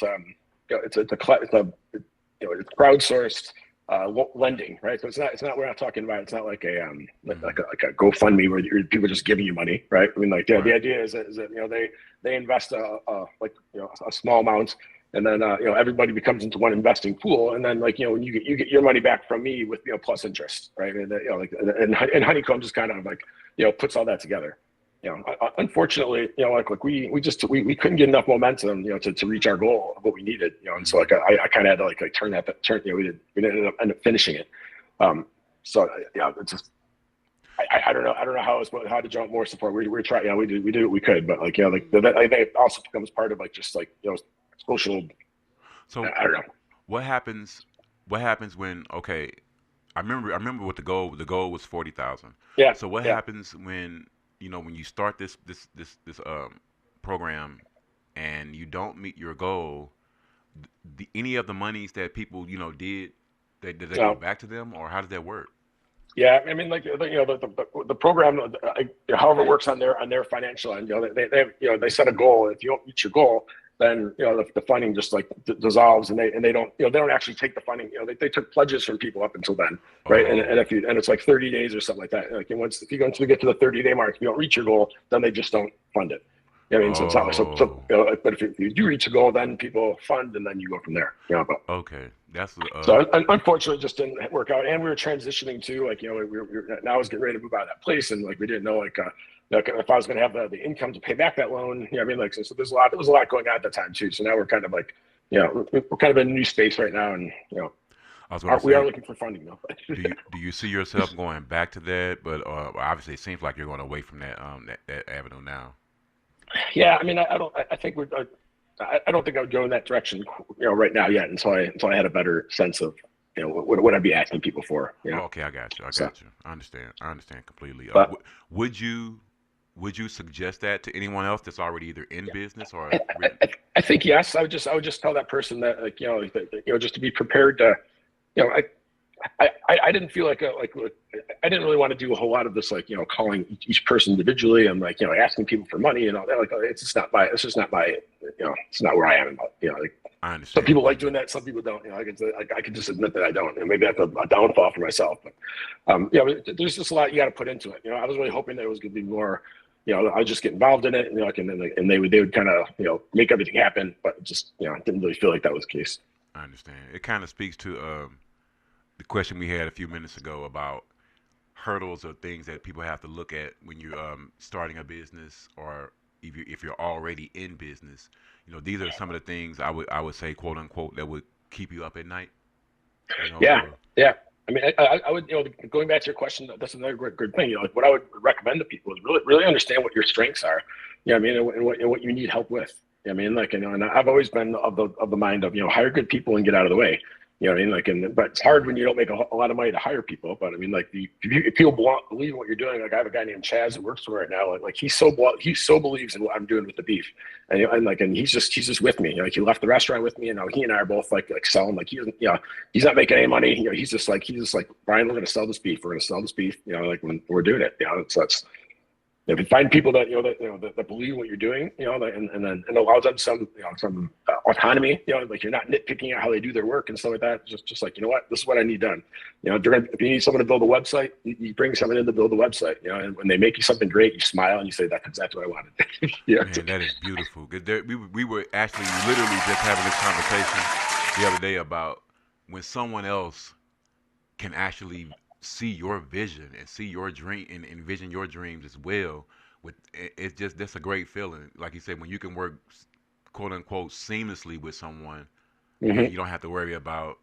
crowdsourced lending, right? So we're not talking about, it's not like Hmm. like a GoFundMe where people just giving you money, right? I mean, like the Right. idea is that they invest a small amount, and then everybody becomes into one investing pool, and then like when you get your money back from me with plus interest, right? And and Honeycomb just kind of like puts all that together. Unfortunately, like we couldn't get enough momentum, to reach our goal of what we needed, and so Hmm. like I kind of had to like turn, we didn't end up finishing it. Um, so it's just I don't know how to jump more support. We're trying, we did what we could, but like like Mm. that I think it also becomes part of like just like social. So I don't know. what happens? What happens when? Okay, I remember what the goal was 40,000. Yeah, So what yeah. happens when when you start this program and you don't meet your goal? Any of the monies that people did, they go No. back to them, or how does that work? Yeah, I mean, like the program, however it works on their financial end, they set a goal. If you don't reach your goal, then the funding just like dissolves, and they don't they don't actually take the funding. They took pledges from people up until then, right? And Oh, it's like 30 days or something like that. Like once if you get to the 30-day mark, if you don't reach your goal, then they just don't fund it. I mean, so it's not oh, but if you do reach a goal, then people fund, and then you go from there. But okay. That's so unfortunately, it just didn't work out, and we were transitioning to like now I was getting ready to move out of that place, and like we didn't know like if I was going to have the income to pay back that loan. I mean, like so there was a lot going on at the time too. So now we're kind of like we're kind of in a new space right now, and I was gonna we are say, looking for funding though. do you see yourself going back to that? But obviously, it seems like you're going away from that avenue now. Yeah, I mean, I don't. I think we're. I don't think I would go in that direction, right now yet, until I had a better sense of, what I'd be asking people for. Oh, okay, I got you. I So, got you. I understand. I understand completely. but Would you suggest that to anyone else that's already either in business or I, I think yes. I would just tell that person that like just to be prepared to you know I didn't feel like I didn't really want to do a whole lot of this like calling each person individually and like asking people for money and all that, like it's just not my it's not where I am, like I some understand people like completely. doing that, some people don't. I can just admit that I don't, and maybe that's a downfall for myself. But but there's just a lot you got to put into it. I was really hoping that it was going to be more. I just get involved in it, and they would kind of make everything happen. But just I didn't really feel like that was the case. I understand. It kind of speaks to the question we had a few minutes ago about hurdles or things that people have to look at when you're starting a business or if you're already in business. These are some of the things I would say, quote unquote, that would keep you up at night. Yeah, Or yeah. I mean, I would, going back to your question, that's another good thing. Like what I would recommend to people is really understand what your strengths are. I mean, and what you need help with. I mean, like, and I've always been of the mind of, hire good people and get out of the way. You know what I mean? Like, but it's hard when you don't make a lot of money to hire people. But I mean, like, if people believe in what you're doing, like I have a guy named Chaz that works for me right now. Like he so believes in what I'm doing with the beef, and he's just with me. You know, like he left the restaurant with me, and now he and I are both like selling. Like he doesn't, you know, he's not making any money. You know, he's just like Brian, we're going to sell this beef. We're going to sell this beef. You know, like when we're doing it. You know, so that's if you find people that that believe what you're doing, you know, and then it allows them some autonomy, you know, like you're not nitpicking at how they do their work and stuff like that. Just like, you know what, this is what I need done. You know, if you need someone to build a website, you bring someone in to build a website. You know, and when they make you something great, you smile and you say that's exactly what I wanted. Yeah. Man, that is beautiful. 'Cause we were actually literally just having this conversation the other day about when someone else can actually see your vision and see your dream and envision your dreams as well. It's just that's a great feeling. Like you said, when you can work quote unquote seamlessly with someone, and Mm-hmm. you don't have to worry about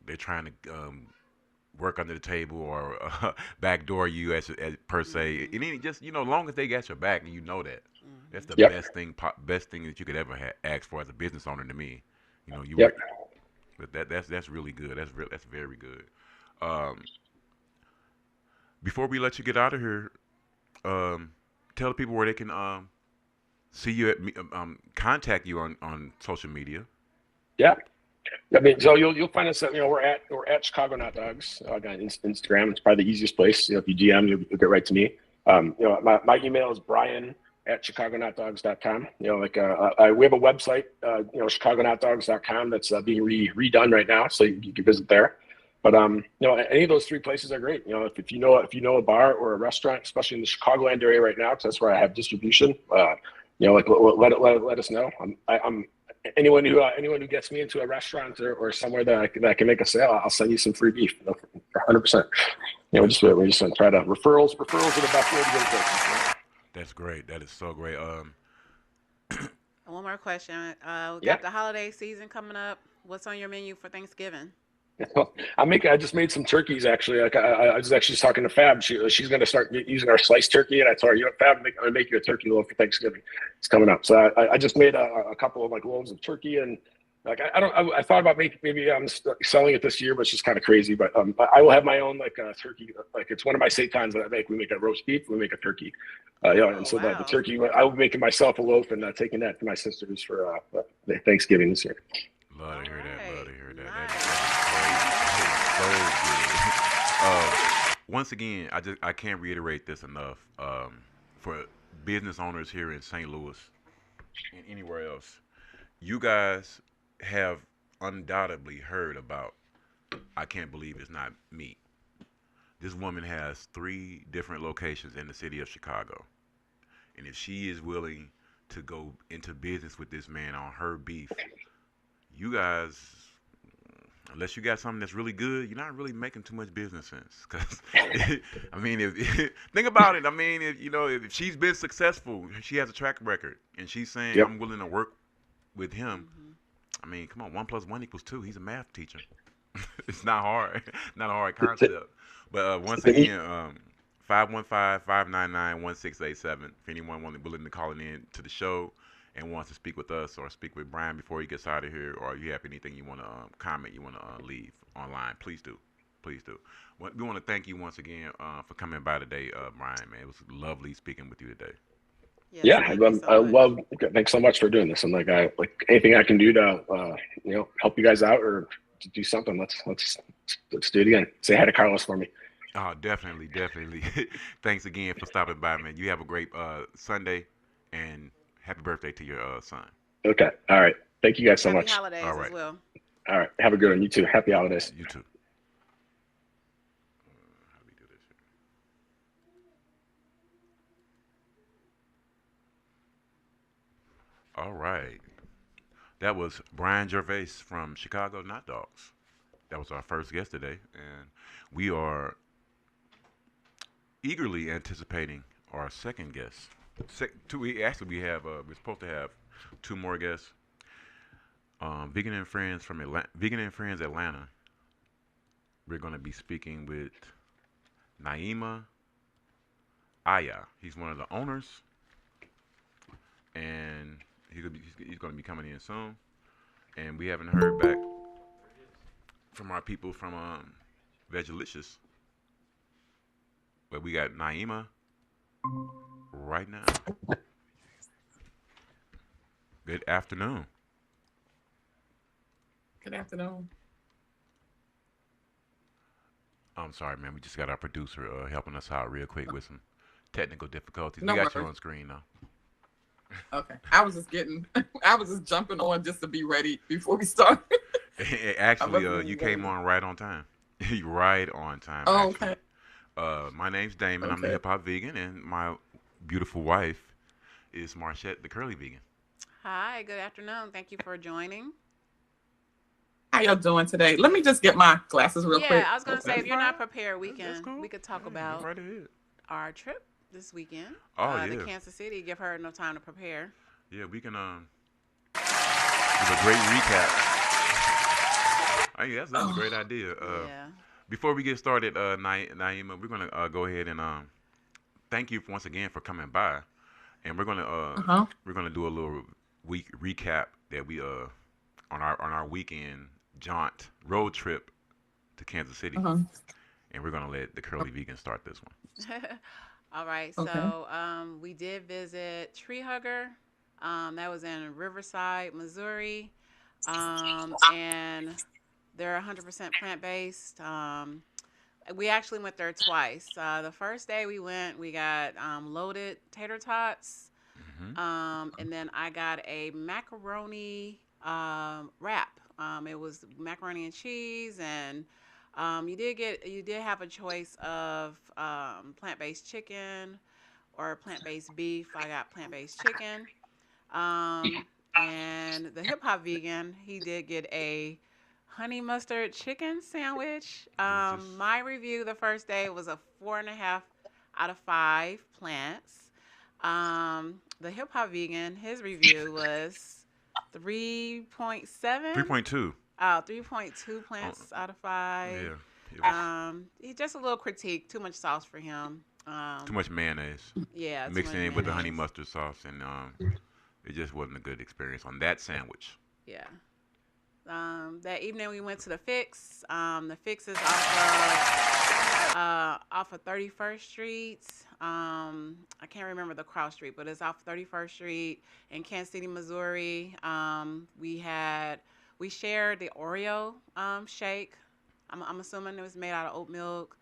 they're trying to work under the table or backdoor you as per se. Mm-hmm. And then just as long as they got your back and you know that, that's the Mm-hmm. Yep. best thing that you could ever ask for as a business owner to me. You Yep. work, but that's really good. That's very good. Um, Before we let you get out of here, um, tell the people where they can see you contact you on social media. Yeah. I mean, so you'll find us. We're at Chicago Not Dogs on Instagram. It's probably the easiest place. You know, if you DM, you'll get right to me. My email is brian@chicagonotdogs.com. You know, like we have a website, chicagonotdogs.com that's being redone right now, so you can visit there. But any of those three places are great. You know, if you know a bar or a restaurant, especially in the Chicagoland area right now, because that's where I have distribution. Like let us know. I'm anyone who gets me into a restaurant or somewhere that I can make a sale, I'll send you some free beef, 100%. We're just gonna try to referrals. Referrals are the best way to get it places. That's great. That is so great. One more question. We Yeah. got the holiday season coming up. What's on your menu for Thanksgiving? I just made some turkeys actually. Like I was actually talking to Fab. She's going to start using our sliced turkey, and I told her, Fab, I'm going to make you a turkey loaf for Thanksgiving. It's coming up. So I just made a couple of like loaves of turkey, and like I thought about maybe selling it this year, but it's just kind of crazy. But I will have my own like turkey. Like it's one of my seitons that I make. We make a roast beef. We make a turkey. And Oh, so the wow. turkey, I will be making myself a loaf and taking that to my sisters for Thanksgiving this year. Love to All hear that. Love right. to hear that. Nice. That is great. That is so good. Once again, I can't reiterate this enough. For business owners here in St. Louis and anywhere else, you guys have undoubtedly heard about. I can't believe it's not me. This woman has 3 different locations in the city of Chicago, and if she is willing to go into business with this man on her beef, you guys, unless you got something that's really good, you're not really making too much business sense. Because, I mean, think about it. I mean, if she's been successful, she has a track record, and she's saying, Yep. I'm willing to work with him. Mm-hmm. I mean, come on, 1 + 1 = 2. He's a math teacher. It's not hard, not a hard The, the, concept. But once the, again, 515-599-1687. If anyone willing to call in to the show and wants to speak with us or speak with Brian before he gets out of here, or you have anything you want to comment, you want to leave online, please do. Please do. We want to thank you once again for coming by today, Brian. Man, it was lovely speaking with you today. Yes, Yeah, thank you so I much. love. Thanks so much for doing this. And like anything I can do to help you guys out or to do something. Let's do it again. Say hi to Carlos for me. Oh, definitely, definitely. Thanks again for stopping by, man. You have a great Sunday, and happy birthday to your son. Okay. All right. Thank you guys so Happy much. All holidays as right. well. All right. Have a good one. You too. Happy holidays. You too. How do we do this here? All right. That was Brian Gervais from Chicago Not Dogs. That was our first guest today, and we are eagerly anticipating our second guest. We have we're supposed to have 2 more guests. Vegan and Friends Atlanta. We're going to be speaking with Naima Aya. He's one of the owners, and he's going to be coming in soon. And we haven't heard back from our people from Vegalicious. But we got Naima right now. Good afternoon. Good afternoon. I'm sorry, man. We just got our producer helping us out real quick with some technical difficulties. We No got you worries. on screen now. Okay. I was just getting, I was just jumping on just to be ready before we start. I Actually, wasn't you even came ready. on right on time. You right on time, Oh, actually. okay. My name's Damon. I'm the Okay. hip hop vegan, and my beautiful wife is Marchette, the curly vegan. Hi, good afternoon. Thank you for joining. How y'all doing today? Let me just get my glasses real Yeah, quick. I was gonna say That's if you're fine. not prepared, That's we cool. could talk Yeah, go about right ahead. our trip this weekend Oh to yeah, Kansas City. Give her enough time to prepare. yeah. We can give a great recap. Oh, yeah, that's a great Oh, idea. Yeah. Before we get started, Naima, we're gonna go ahead and thank you once again for coming by, and uh-huh. we're gonna do a little week recap that we on our weekend jaunt road trip to Kansas City, Uh-huh. and we're gonna let the curly vegan start this one. All right. Okay. So we did visit Tree Hugger. That was in Riverside, Missouri, and they're 100% plant based. We actually went there twice. The first day we went, we got loaded tater tots. Hmm. And then I got a macaroni wrap. It was macaroni and cheese, and you did have a choice of plant based chicken or plant based beef. I got plant based chicken. Um, and the hip hop vegan, he did get a honey mustard chicken sandwich. It's just My review the first day was a 4.5 out of 5 plants. The hip hop vegan, his review was 3.7. 3.2. 3.2 Oh, plants out of 5. yeah, it was He just a little critique, too much sauce for him. too much mayonnaise Yeah, too mixed much in with the honey mayonnaise. mustard sauce, and it just wasn't a good experience on that sandwich. Yeah. That evening we went to the Fix. The Fix is off of 31st Street. I can't remember the cross street, but it's off 31st Street in Kansas City, Missouri. We shared the Oreo shake. I'm assuming it was made out of oat milk.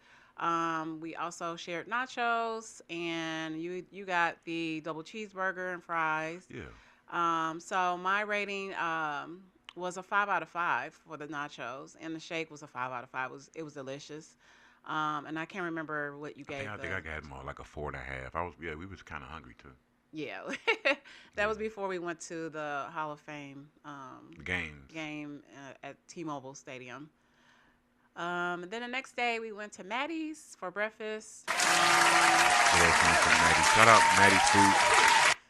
We also shared nachos, and you got the double cheeseburger and fries. Yeah. So my rating was a 5 out of 5 for the nachos, and the shake was a 5 out of 5. It was delicious. And I can't remember what you I gave think I the. got more like a 4.5. We was kind of hungry too. Yeah, that was Yeah. before we went to the Hall of Fame The games. game at T-Mobile Stadium. And then the next day we went to Maddie's for breakfast. What else came from Maddie? Shout out Maddie's Food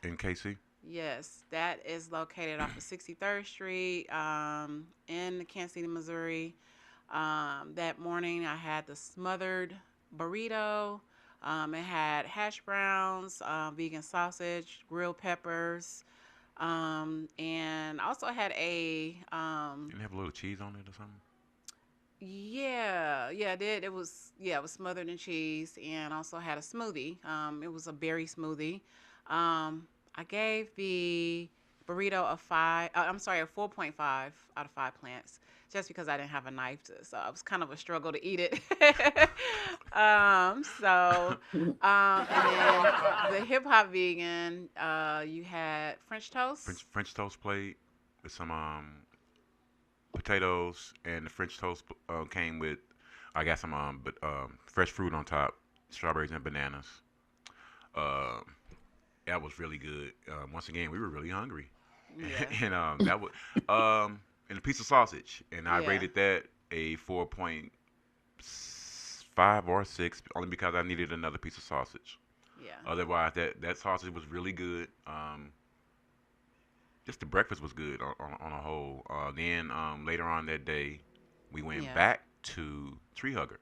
in KC. Yes, that is located off of 63rd Street in Kansas City, Missouri. That morning, I had the smothered burrito. It had hash browns, vegan sausage, grilled peppers, and also had a Didn't it have a little cheese on it or something? yeah, it did. It was smothered in cheese, and also had a smoothie. It was a berry smoothie. I gave the burrito a 4.5 out of 5 plants, just because I didn't have a knife so it was kind of a struggle to eat it. So, and then the hip hop vegan, you had French toast. French toast plate with some potatoes, and the French toast came with I got some fresh fruit on top, strawberries and bananas. Uh, that was really good. Once again, we were really hungry, Yeah, and that was and a piece of sausage, and I yeah, rated that a 4.5 or 6, only because I needed another piece of sausage. yeah, Otherwise, that sausage was really good. Just the breakfast was good on a whole. Then later on that day, we went yeah. back to Tree Hugger.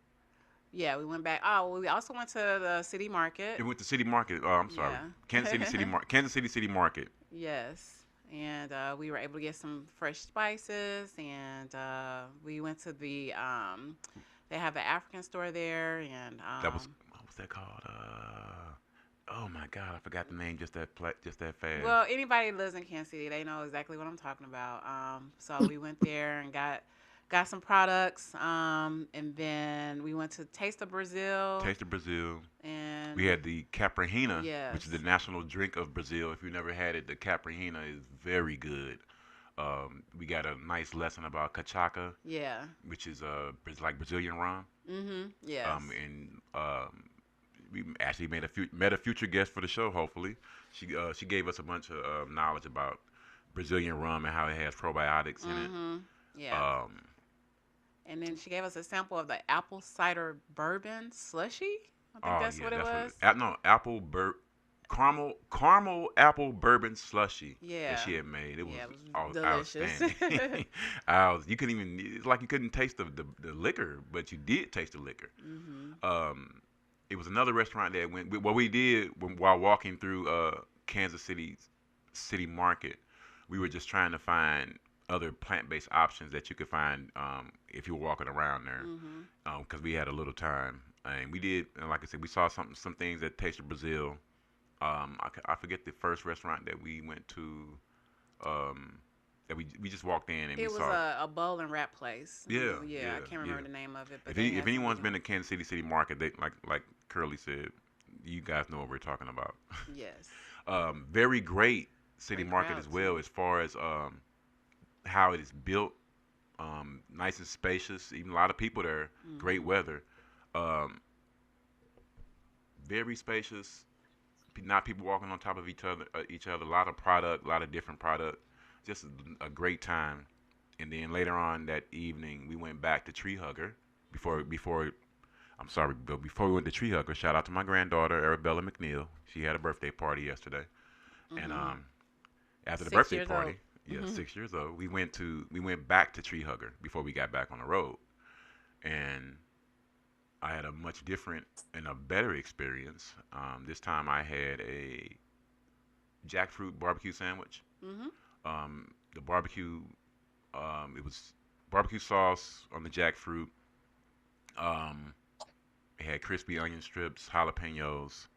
Yeah, we went back. Oh, well, we also went to the city market. It went to City Market. I'm sorry, Yeah. Kansas City City Market. Yes. and we were able to get some fresh spices, and we went to the they have an African store there, and That was what was that called? Oh my God, I forgot the name just that fast. well, anybody who lives in Kansas City, they know exactly what I'm talking about. So we went there and got some products, and then we went to Taste of Brazil, Taste of Brazil. and We had the Caprihina, which is the yes, national drink of Brazil. If you never had it, the Caprihina is very good. We got a nice lesson about cachaca, yeah, which is like Brazilian rum. yes, And we actually met a future guest for the show. Hopefully, she gave us a bunch of knowledge about Brazilian rum and how it has probiotics in it. yeah. Um, And then she gave us a sample of the apple cider bourbon slushy. I think oh that's yeah, what it that's what was. no caramel apple bourbon slushy that Yeah, she had made. It was yeah, it was delicious. outstanding. You couldn't even. It's like you couldn't taste the liquor, but you did taste the liquor. hmm Um, it was another restaurant that went. What we did while walking through Kansas City Market, we were just trying to find other plant-based options that you could find if you were walking around there, hmm because we had a little time. And we did, and like I said, we saw some things that tasted Brazil. I forget the first restaurant that we went to. That we just walked in and we It was saw. a bowl and wrap place. Yeah, Yeah, yeah, I can't yeah. remember the name of it, but If they any, if had some really anyone's good been to ones. Kansas City Market, they like Curly said, you guys know what we're talking about. Yes, Very great city great market as crowd too. well as far as how it is built. Nice and spacious. Even a lot of people there. Great hmm weather. Um, very spacious. Not people walking on top of each other. A lot of product. A lot of different product. Just a great time. And then later on that evening, we went back to Tree Hugger. Before I'm sorry, but before we went to Tree Hugger, shout out to my granddaughter Arabella McNeil. She had a birthday party yesterday, and hmm after the Six birthday years old. party, yeah, hmm 6 years old, we went back to Tree Hugger before we got back on the road, and I had a much different and a better experience. This time I had a jackfruit barbecue sandwich. hmm The barbecue, it was barbecue sauce on the jackfruit. Um, it had crispy onion strips, jalapenos.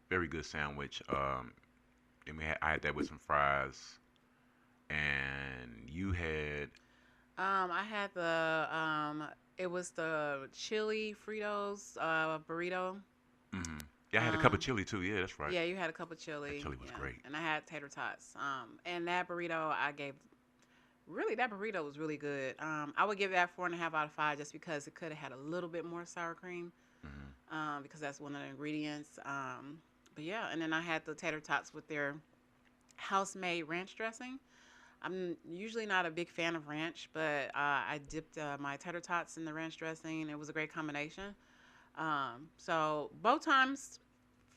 Very good sandwich. And I had that with some fries. And you had, I had it was the chili Fritos burrito. mm-hmm. Yeah, I had a cup of Um, chili too. Yeah, that's right. yeah, you had a cup of That chili, chili was yeah, great. and I had tater tots. And that burrito I gave really that burrito was really good. I would give that 4.5 out of 5 just because it could have had a little bit more sour cream. Mm-hmm. Because that's one of the ingredients. But yeah, and then I had the tater tots with their house made ranch dressing. I'm usually not a big fan of ranch, but I dipped my tater tots in the ranch dressing. It was a great combination. So both times,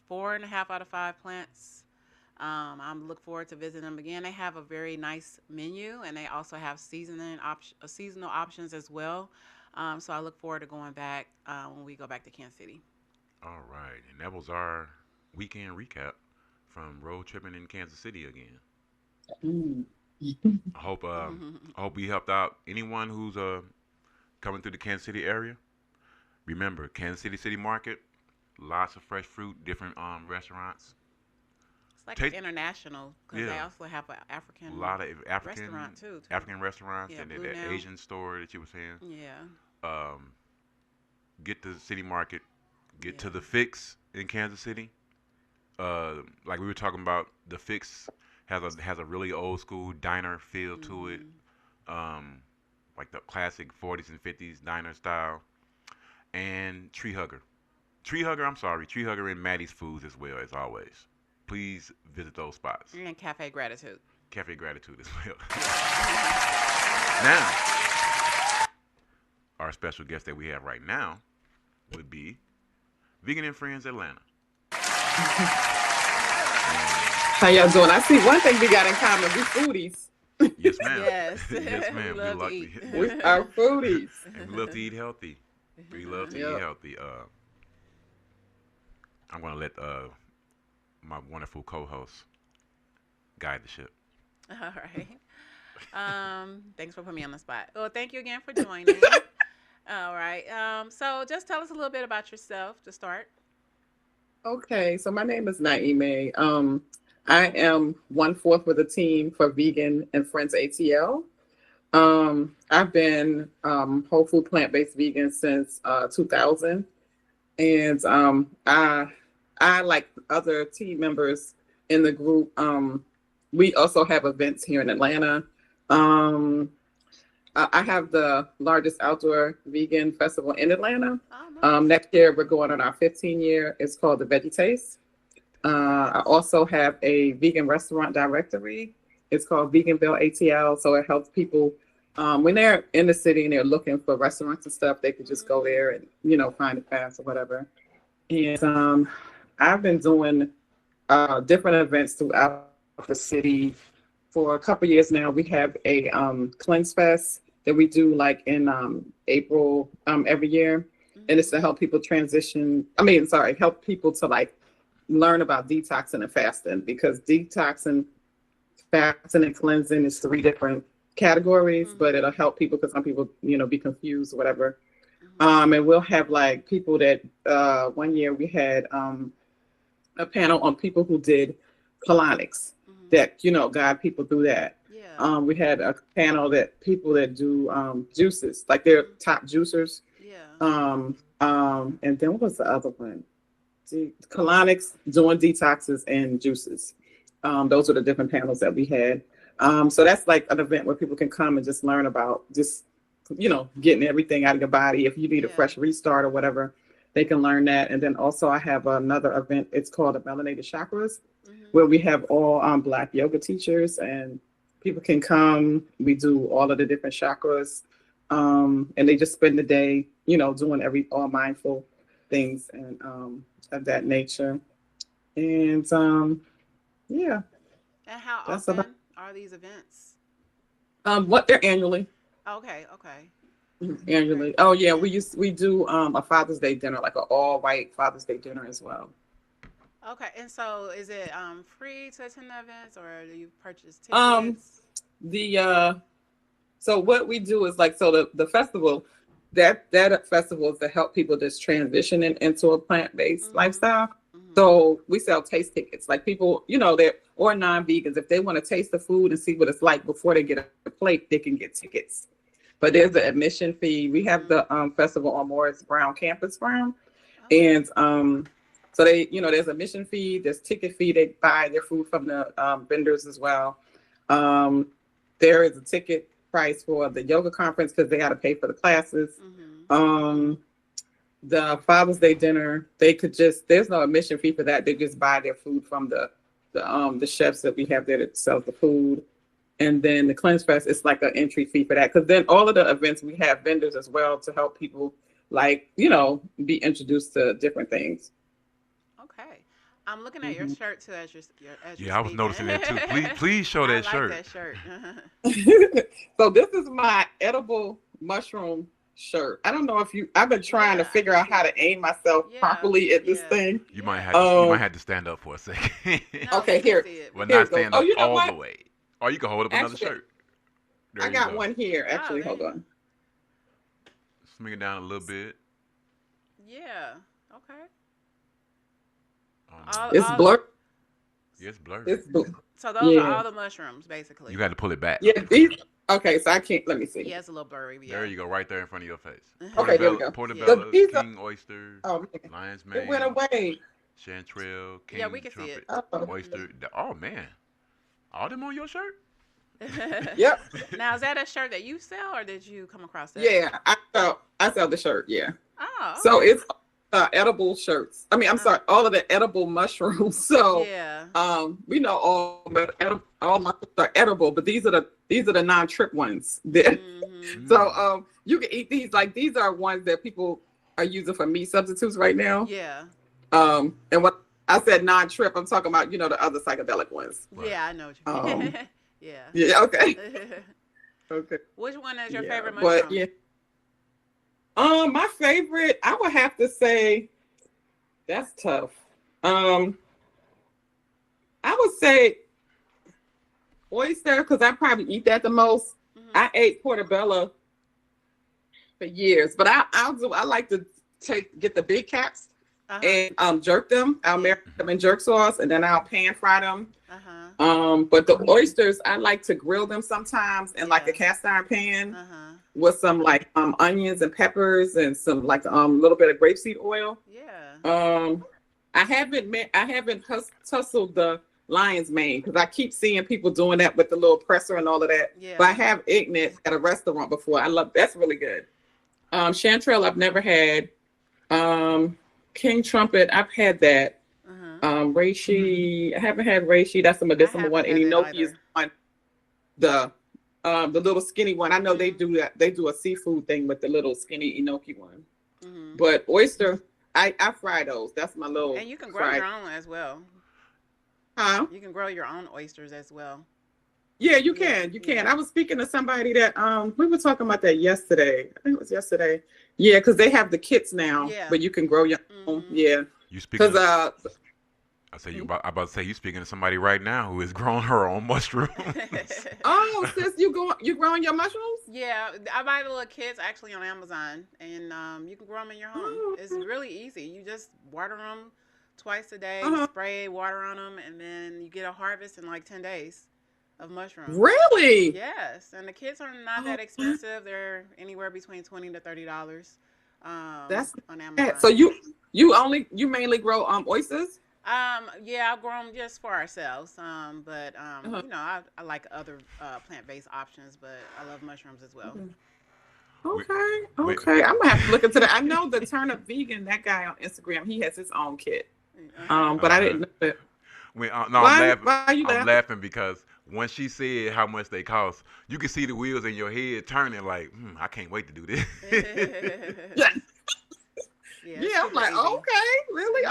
4.5 out of 5 plants. I'm look forward to visiting them again. They have a very nice menu, and they also have seasonal options as well. So I look forward to going back when we go back to Kansas City. All right. And that was our weekend recap from road tripping in Kansas City again. Mm. I hope I hope we helped out anyone who's coming through the Kansas City area. Remember, Kansas City Market, lots of fresh fruit, different restaurants. It's like Take international because they Yeah, also have an a African lot of restaurant too. African restaurants Yeah, and Blue that Nail. Asian store that you were saying. Yeah, Um, get to the city market, get to yeah. the Fix in Kansas City. Like we were talking about, the Fix has a really old school diner feel to it. Mhm. Um, like the classic 40s and 50s diner style. And Tree Hugger and Maddie's Foods as well as always. Please visit those spots. And Cafe Gratitude. Cafe Gratitude as well. Yes. Now, our special guest that we have right now would be Vegan and Friends Atlanta. How y'all doing? I see one thing we got in common. We foodies. Yes, ma'am. Yes. Yes, We ma'am. love to eat. We are foodies. And we love to eat healthy. We love to eat Yep. healthy. I'm gonna let my wonderful co-host guide the ship. All right. Thanks for putting me on the spot. Well, thank you again for joining. All right. So just tell us a little bit about yourself to start. Okay, so my name is Naima. I am one fourth with a team for Vegan and Friends ATL. I've been whole food plant-based vegan since 2000, and I like other team members in the group. We also have events here in Atlanta. Um, I have the largest outdoor vegan festival in Atlanta. Oh, nice. Next year, we're going on our 15-year. It's called the Veggie Taste. I Nice. also have a vegan restaurant directory. It's called Veganville ATL. So it helps people when they're in the city and they're looking for restaurants and stuff, they could just go there and, find it fast or whatever. And I've been doing different events throughout the city for a couple years now. We have a cleanse fest that we do like in April every year. And it's to help people help people to like learn about detoxing and fasting, because detoxing, fasting, and cleansing is three different categories, but it'll help people because some people, be confused or whatever. And we'll have like people that one year we had a panel on people who did colonics that, guide people through that. Yeah. We had a panel that people that do juices, like they're top juicers. Yeah. And then what was the other one? Colonics, doing detoxes and juices. Those are the different panels that we had. So that's like an event where people can come and just learn about just, getting everything out of your body. If you need a fresh restart or whatever, they can learn that. And then also I have another event. It's called the Melanated Chakras, where we have all Black yoga teachers and people can come. We do all of the different chakras. And they just spend the day, doing all mindful things and of that nature. And yeah, And how that's often about are these events? what they're annually. Okay. Okay. Annually. Great. Oh yeah, Yeah. we do a Father's Day dinner, like an all white Father's Day dinner as well. Okay. And so is it free to attend the events, or do you purchase Um tickets? the So what we do is like, so the festival, that festival is to help people just transitioning into a plant-based Mhm. lifestyle. Mhm. So we sell taste tickets, like people, that or non-vegans, if they want to taste the food and see what it's like before they get a plate, they can get tickets. But there's an admission fee. We have Mhm. the festival on Morris Brown Campus Brown, Okay. and so they, there's a mission fee, there's ticket fee. They buy their food from the vendors as well. Um, there is a ticket price for the yoga conference because they got to pay for the classes. Mhm. Um, the Father's Day dinner, they could just, there's no admission fee for that. They just buy their food from the chefs that we have there that sells the food. And then the Cleanse Fest, it's like an entry fee for that. Because then all of the events, we have vendors as well to help people, like, be introduced to different things. Okay. I'm looking at your Mhm. shirt too as you're Yeah, I was speaking. noticing that too. Please show I that like shirt. that shirt. So this is my edible mushroom shirt. I don't know if I've been trying to Yeah, I figure can out see how it. to aim myself Yeah. properly at this Yeah. thing. You Yeah. might Um, have to stand up for a second. No, okay, we can here, see it. We Well, can here not it goes. see stand it. Oh, up you know all the what? way. Or you can hold up another Actually, shirt. There I you got go. one here. Oh, Actually, there hold you go. on. Swing it down a little bit. Yeah. Okay. Oh no. All It's all blurred. Yeah, it's blurry. It's blue. so those are Yeah, all the mushrooms You basically. got to pull it back. yeah. These. Okay, so I can't. Let me see. Yeah, it's a little blurry, There yeah. you go, right there in front of your face. Okay, there we go. Yeah. So Portobello, these are. king oyster, Oh man, lion's it went mane, away. chanterelle, Yeah, we king can see it. trumpet, Oh, oyster. Oh man, all them on your shirt? yep. Now, is that a shirt that you sell, or did you come across that? Yeah, I sell the shirt. Yeah. Oh, So okay. it's edible shirts. I mean, I'm Uh, sorry, all of the edible mushrooms. So yeah. we know all mushrooms are edible, but these are the non-trip ones. Mhm. So Mm. you can eat these. Like these are ones that people are using for meat substitutes right now. Yeah. And what I said non-trip, I'm talking about the other psychedelic ones. Right. Yeah, I know what you Um, mean. Yeah. yeah. Okay. Okay. Which one is your Yeah. favorite But mushroom? yeah. My favorite, I would have to say, that's tough. I would say oyster, because I probably eat that the most. I ate portobello for years, but I like to get the big caps and jerk them. I'll marinate them in jerk sauce, and then I'll pan fry them. But the oysters, I like to grill them sometimes in like a cast iron pan with some like onions and peppers and some like little bit of grapeseed oil. I haven't tussled the lion's mane because I keep seeing people doing that with the little presser and all of that. But I have eaten it at a restaurant before. That's really good. Chanterelle I've never had. King Trumpet, I've had that. Reishi, I haven't had reishi. That's a medicinal one. And enoki is one. The little skinny one. I know they do that. They do a seafood thing with the little skinny enoki one. But oyster, I fry those. That's my little. And you can grow your own as well. Huh? You can grow your own oysters as well. Yeah, you can. You can. I was speaking to somebody that we were talking about that yesterday. I think it was yesterday. Yeah, because they have the kits now, but you can grow your own. Yeah. You speaking? Because I'm about to say you speaking to somebody right now who is growing her own mushrooms. Oh, sis, you growing your mushrooms? Yeah, I buy the little kits actually on Amazon, and you can grow them in your home. It's really easy. You just water them twice a day, spray water on them, and then you get a harvest in like 10 days of mushrooms. Really? Yes, and the kits are not that expensive. They're anywhere between $20 to $30. That's on Amazon. So you mainly grow oysters? Yeah, I'll grow them just for ourselves. But you know, I like other plant-based options, but I love mushrooms as well. Okay. I'm gonna have to look into that. I know the Turnip Vegan, that guy on Instagram, he has his own kit. But I didn't know that. I'm laughing because when she said how much they cost, you can see the wheels in your head turning like, I can't wait to do this. Yeah, I'm like, easy. Okay, really?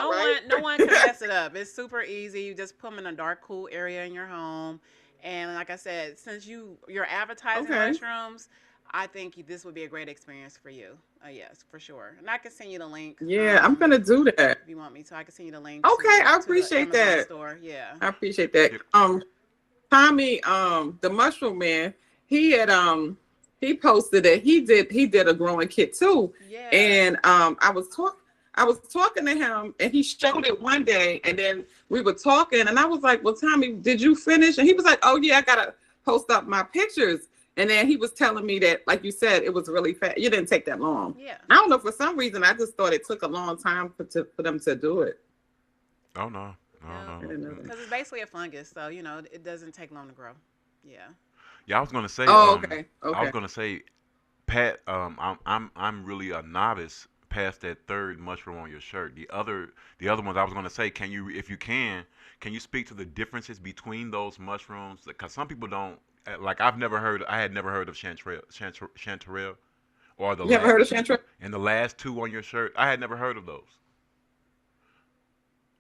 No one can mess it up. It's super easy. You just put them in a dark, cool area in your home. And like I said, since you're advertising mushrooms, I think this would be a great experience for you. Yes, for sure. And I can send you the link. Yeah, I'm going to do that. If you want me to, I can send you the link. Okay, I appreciate that. Store. Yeah. I appreciate that. Tommy, the mushroom man, he posted that he did a growing kit too. Yeah. And I was talking to him and he showed it one day and then we were talking and I was like, well, Tommy, did you finish? And he was like, oh yeah, I gotta post up my pictures. And then he was telling me that, like you said, it was really fast. You didn't take that long. Yeah. I don't know, for some reason I just thought it took a long time for them to do it. Oh no. Because it's basically a fungus, so you know it doesn't take long to grow. Yeah. Yeah, I was gonna say. Okay. I was gonna say, Pat. I'm really a novice past that third mushroom on your shirt. The other ones I was gonna say, can you speak to the differences between those mushrooms? Because some people don't. Like I had never heard of chanterelle, or the. You ever heard of chanterelle? And the last two on your shirt, I had never heard of those.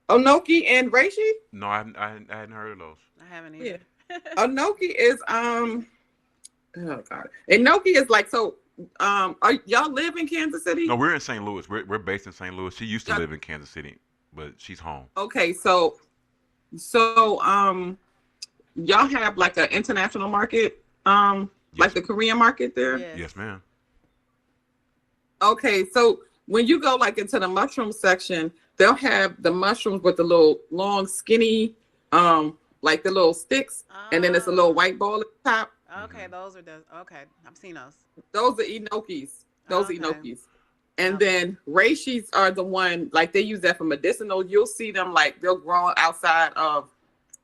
Enoki and reishi? No, I hadn't heard of those. I haven't either. Yeah. Enoki is oh god. Enoki is like so. Are y'all live in Kansas City? No, we're in St. Louis. We're based in St. Louis. She used to live in Kansas City, but she's home. Okay, so y'all have like an international market, like the Korean market there? Yes, ma'am. Okay, so when you go like into the mushroom section, they'll have the mushrooms with the little long skinny like the little sticks, and then it's a little white ball at the top. Okay, those are okay. I've seen those. Those are enokis. Enokis. And then reishis are the one, like they use that for medicinal. You'll see them like they'll grow outside of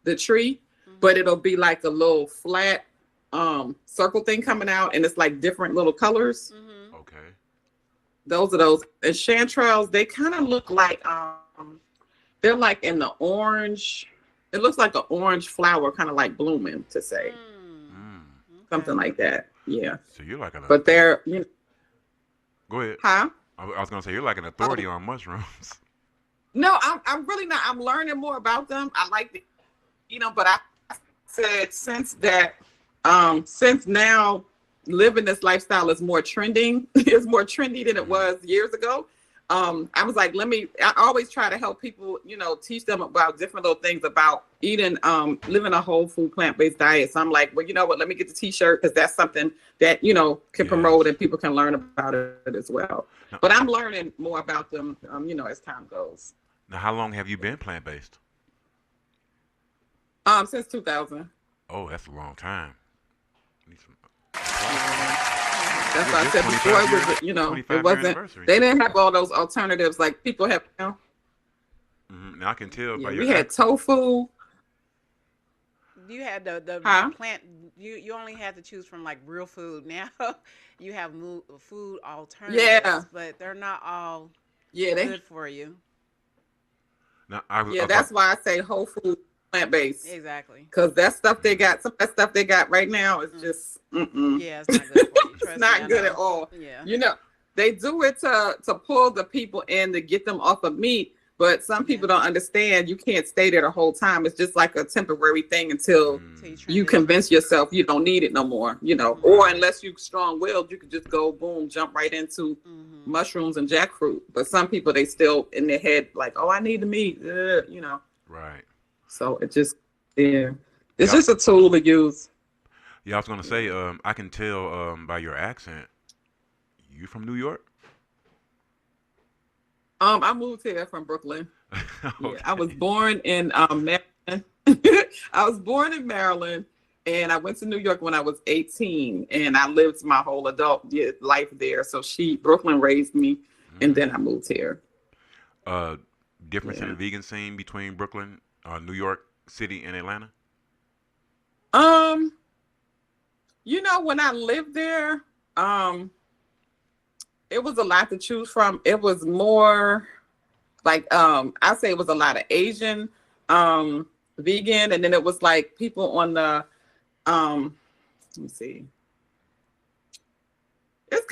the tree, but it'll be like a little flat circle thing coming out, and it's like different little colors. Okay. Those are those. And chanterelles, they kind of look like they're like in the orange. It looks like an orange flower, kind of like blooming, to say. Something like that. Yeah. So you're like but they're, you know. Go ahead. Huh? I was gonna say you're like an authority on mushrooms. No, I'm really not. I'm learning more about them. I like it, you know, but I said since now living this lifestyle is more trending, it's more trendy than it was years ago. I was like, I always try to help people, teach them about different little things about eating, living a whole food plant-based diet. So I'm like, well, you know what, let me get the t-shirt, because that's something that, can promote and people can learn about it as well. Now, But I'm learning more about them, as time goes. now, how long have you been plant-based? Since 2000. Oh, that's a long time. Need some- That's Yeah, why I this said before, 25 it was, year, 25 it year wasn't, anniversary. they didn't have all those alternatives like people have now. Now I can tell by Yeah, your we had accent. tofu. You had the Huh? plant. You only had to choose from like real food. Now you have food Yeah. alternatives, but they're not all Yeah, good for you. Now yeah, that's why I say whole food plant based. Exactly. Because that stuff they got, some of that stuff they got right now is just, Yeah, it's not good for you. it's Trust me, I not good know. at all. Yeah. They do it to pull the people in to get them off of meat, but some people don't understand you can't stay there the whole time. It's just like a temporary thing until So you you transition. convince yourself you don't need it no more, or unless you strong-willed, you could just go boom, jump right into mushrooms and jackfruit. But some people, they still in their head like, oh, I need the meat, Right. So it just, yeah, it's Yeah, just a tool to use. yeah. I was gonna say, I can tell by your accent, you from New York? I moved here from Brooklyn. Yeah, I was Okay. born in Maryland. I was born in Maryland, and I went to New York when I was 18, and I lived my whole adult life there. So Brooklyn raised me, and then I moved here. Uh, Difference in Yeah. the vegan scene between Brooklyn, New York City, and Atlanta? Um, when I lived there, it was a lot to choose from. It was more like I say it was a lot of Asian vegan, and then it was like people on the let me see. It's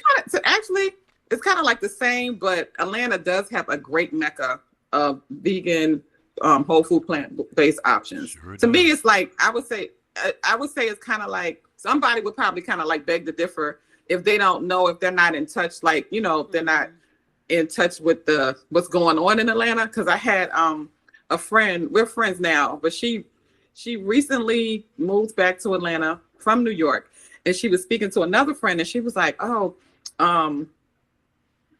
kind of like the same, but Atlanta does have a great mecca of vegan whole food plant-based options. Sure To me, does. it's like I would say it's kind of like somebody would probably kind of like beg to differ if they don't know, if they're not in touch, like, if they're not in touch with what's going on in Atlanta. Because I had a friend, we're friends now, but she recently moved back to Atlanta from New York, and she was speaking to another friend, and she was like, oh,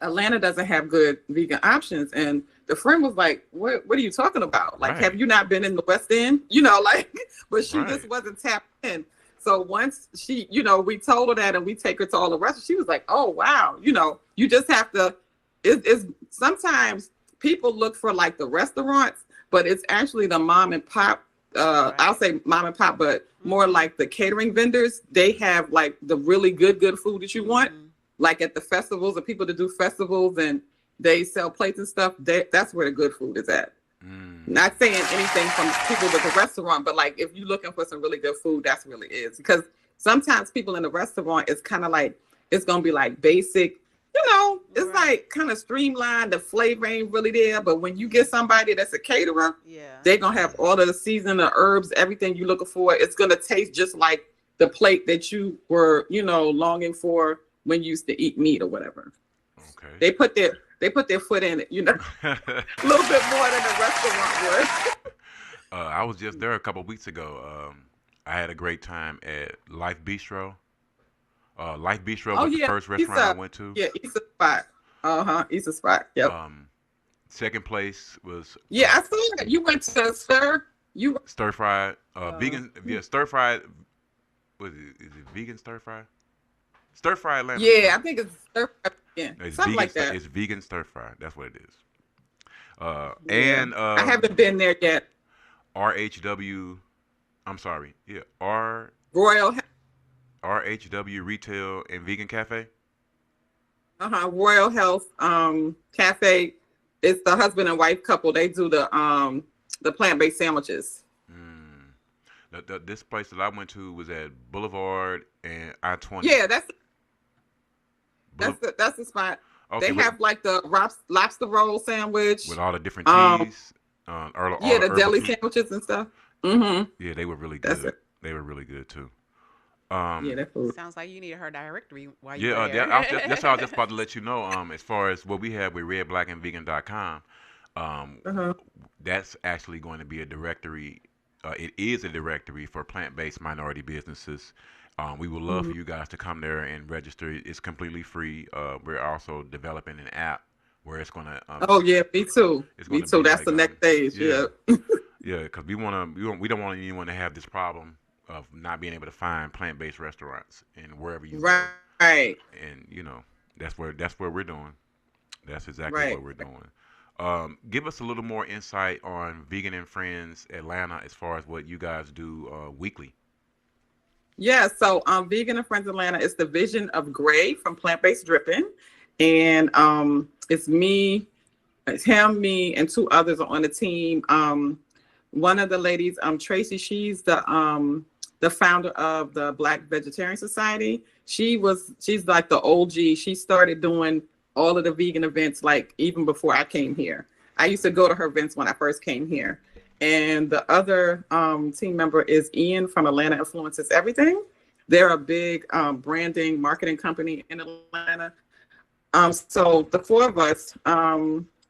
Atlanta doesn't have good vegan options. And the friend was like, what are you talking about? Like, have Right. you not been in the West End? Like, but she just Right. wasn't tapped in. So once we told her that, and we take her to all the restaurants, she was like, oh, wow. You just have to, it's sometimes people look for like the restaurants, but it's actually the mom and pop. Right. I'll say mom and pop, but more like the catering vendors. They have like the really good food that you want. Like at the festivals, the people that do festivals and they sell plates and stuff, that's where the good food is at. Not saying anything from people with the restaurant, but like if you're looking for some really good food, that's really is. Because sometimes people in the restaurant, it's kind of like, it's going to be like basic, it's like kind of streamlined. The flavor ain't really there. But when you get somebody that's a caterer, they're going to have all of the season, the herbs, everything you're looking for. It's going to taste just like the plate that you were, longing for when you used to eat meat or whatever. Okay. They put their foot in it, a little bit more than the restaurant would. I was just there a couple weeks ago. I had a great time at Life Bistro. Life Bistro Oh was the yeah, first restaurant I went to. yeah, East Spot. East Spot. Yep. Second place was Yeah, I saw that you went to Stir. You stir fried vegan. Yeah, stir fried. Was it? Is it vegan stir fry? Stir fry Atlanta. Yeah, I think it's Stir. Yeah, It's something vegan. like that. It's vegan stir fry. That's what it is. Yeah. And I haven't been there yet. RHW. I'm sorry. Yeah, Royal. RHW Retail and Vegan Cafe. Royal Health Cafe. It's the husband and wife couple. They do the plant-based sandwiches. This place that I went to was at Boulevard and I-20. Yeah, that's the spot. Okay, They have like the lobster roll sandwich. with all the different cheese. All Yeah, the herbal deli cheese. sandwiches and stuff. Mm-hmm. Yeah, they were really That's good. it. They were really good too. Yeah, Um, that food. Sounds like you needed her directory while you yeah, were that's what I was there. just about to let you know. As far as what we have with redblackandvegan.com, um, Uh-huh. that's actually going to be a directory. It is a directory for plant-based minority businesses. We would love for Mhm. you guys to come there and register. It's completely free. We're also developing an app where Oh yeah, me too. it's Me gonna too. be That's like the next stage. yeah, Yeah. yeah, because we don't want anyone to have this problem of not being able to find plant-based restaurants and wherever you go. Right. And that's where we're doing. That's exactly Right. what we're doing. Give us a little more insight on Vegan and Friends Atlanta as far as what you guys do weekly. Yeah, so Vegan and Friends Atlanta is the vision of Gray from Plant Based Dripping. And it's me, it's him, me, and two others are on the team. One of the ladies, Tracy, she's the founder of the Black Vegetarian Society. She's like the OG. She started doing all of the vegan events like even before I came here. I used to go to her events when I first came here. And the other team member is Ian from Atlanta Influences Everything. They're a big branding marketing company in Atlanta. So the four of us,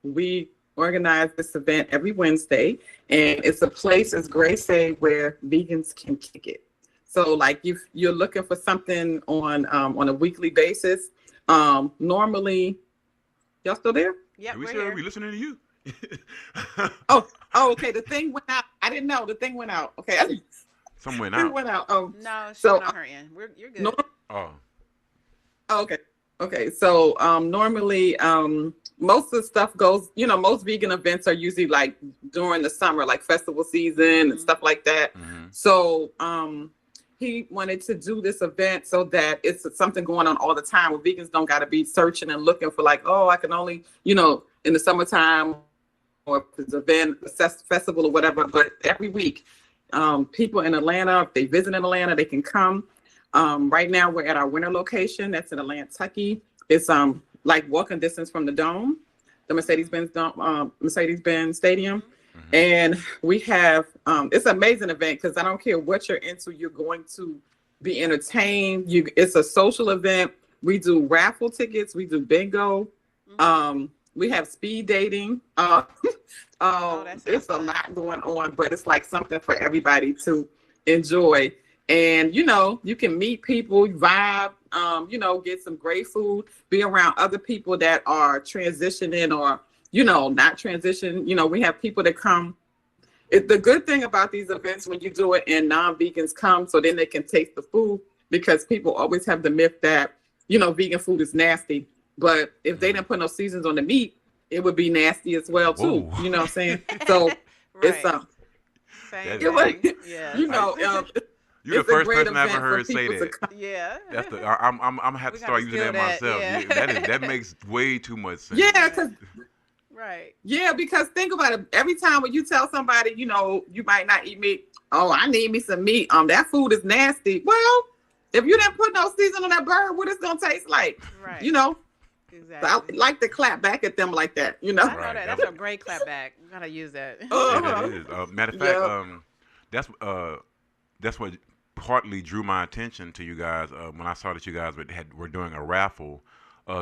we organize this event every Wednesday, and it's a place, as Grace said, where vegans can kick it. So, like, if you're looking for something on a weekly basis, normally, y'all still there? Yep, And we we're said here. we listening to you. Oh, okay. The thing went out. I didn't know the thing went out. Okay, Some went it out. went out. No, she So went on her end. You're no, good. Oh, okay. Okay, so normally most of the stuff goes, most vegan events are usually like during the summer, like festival season and stuff like that. mm-hmm. So he wanted to do this event so that it's something going on all the time where vegans don't got to be searching and looking for like, oh, I can only, in the summertime or if it's an event, a festival or whatever. But every week, people in Atlanta, if they visit in Atlanta, they can come. Right now we're at our winter location. That's in Atlanta, Kentucky. It's like walking distance from the Dome, the Mercedes-Benz Dome, Mercedes-Benz Stadium. Mm-hmm. And we have it's an amazing event because I don't care what you're into, you're going to be entertained. It's a social event. We do raffle tickets, we do bingo, we have speed dating. It's a lot going on, but it's like something for everybody to enjoy. And you can meet people, vibe, get some great food, be around other people that are transitioning or not transition. We have people that come. The good thing about these events when you do it and non-vegans come, so then they can taste the food, because people always have the myth that vegan food is nasty. But if they didn't put no seasons on the meat, it would be nasty as well too. Whoa. You know what I'm saying? So it's Same That's- thing. Yeah. You're the it's a first great person I ever event for heard say people to that. come. Yeah. That's I'm gonna have to We start gotta using that steal that, myself. yeah. That makes way too much sense. Yeah, because Right. because think about it. Every time when you tell somebody, you might not eat meat. Oh, I need me some meat. That food is nasty. Well, if you didn't put no season on that bird, what it's gonna taste like? Right. So I Exactly. like to clap back at them like that. I know Right. that. That's a great clapback. We gotta use that. Yeah, that is. Matter of fact, Yep. that's what partly drew my attention to you guys when I saw that you guys were doing a raffle.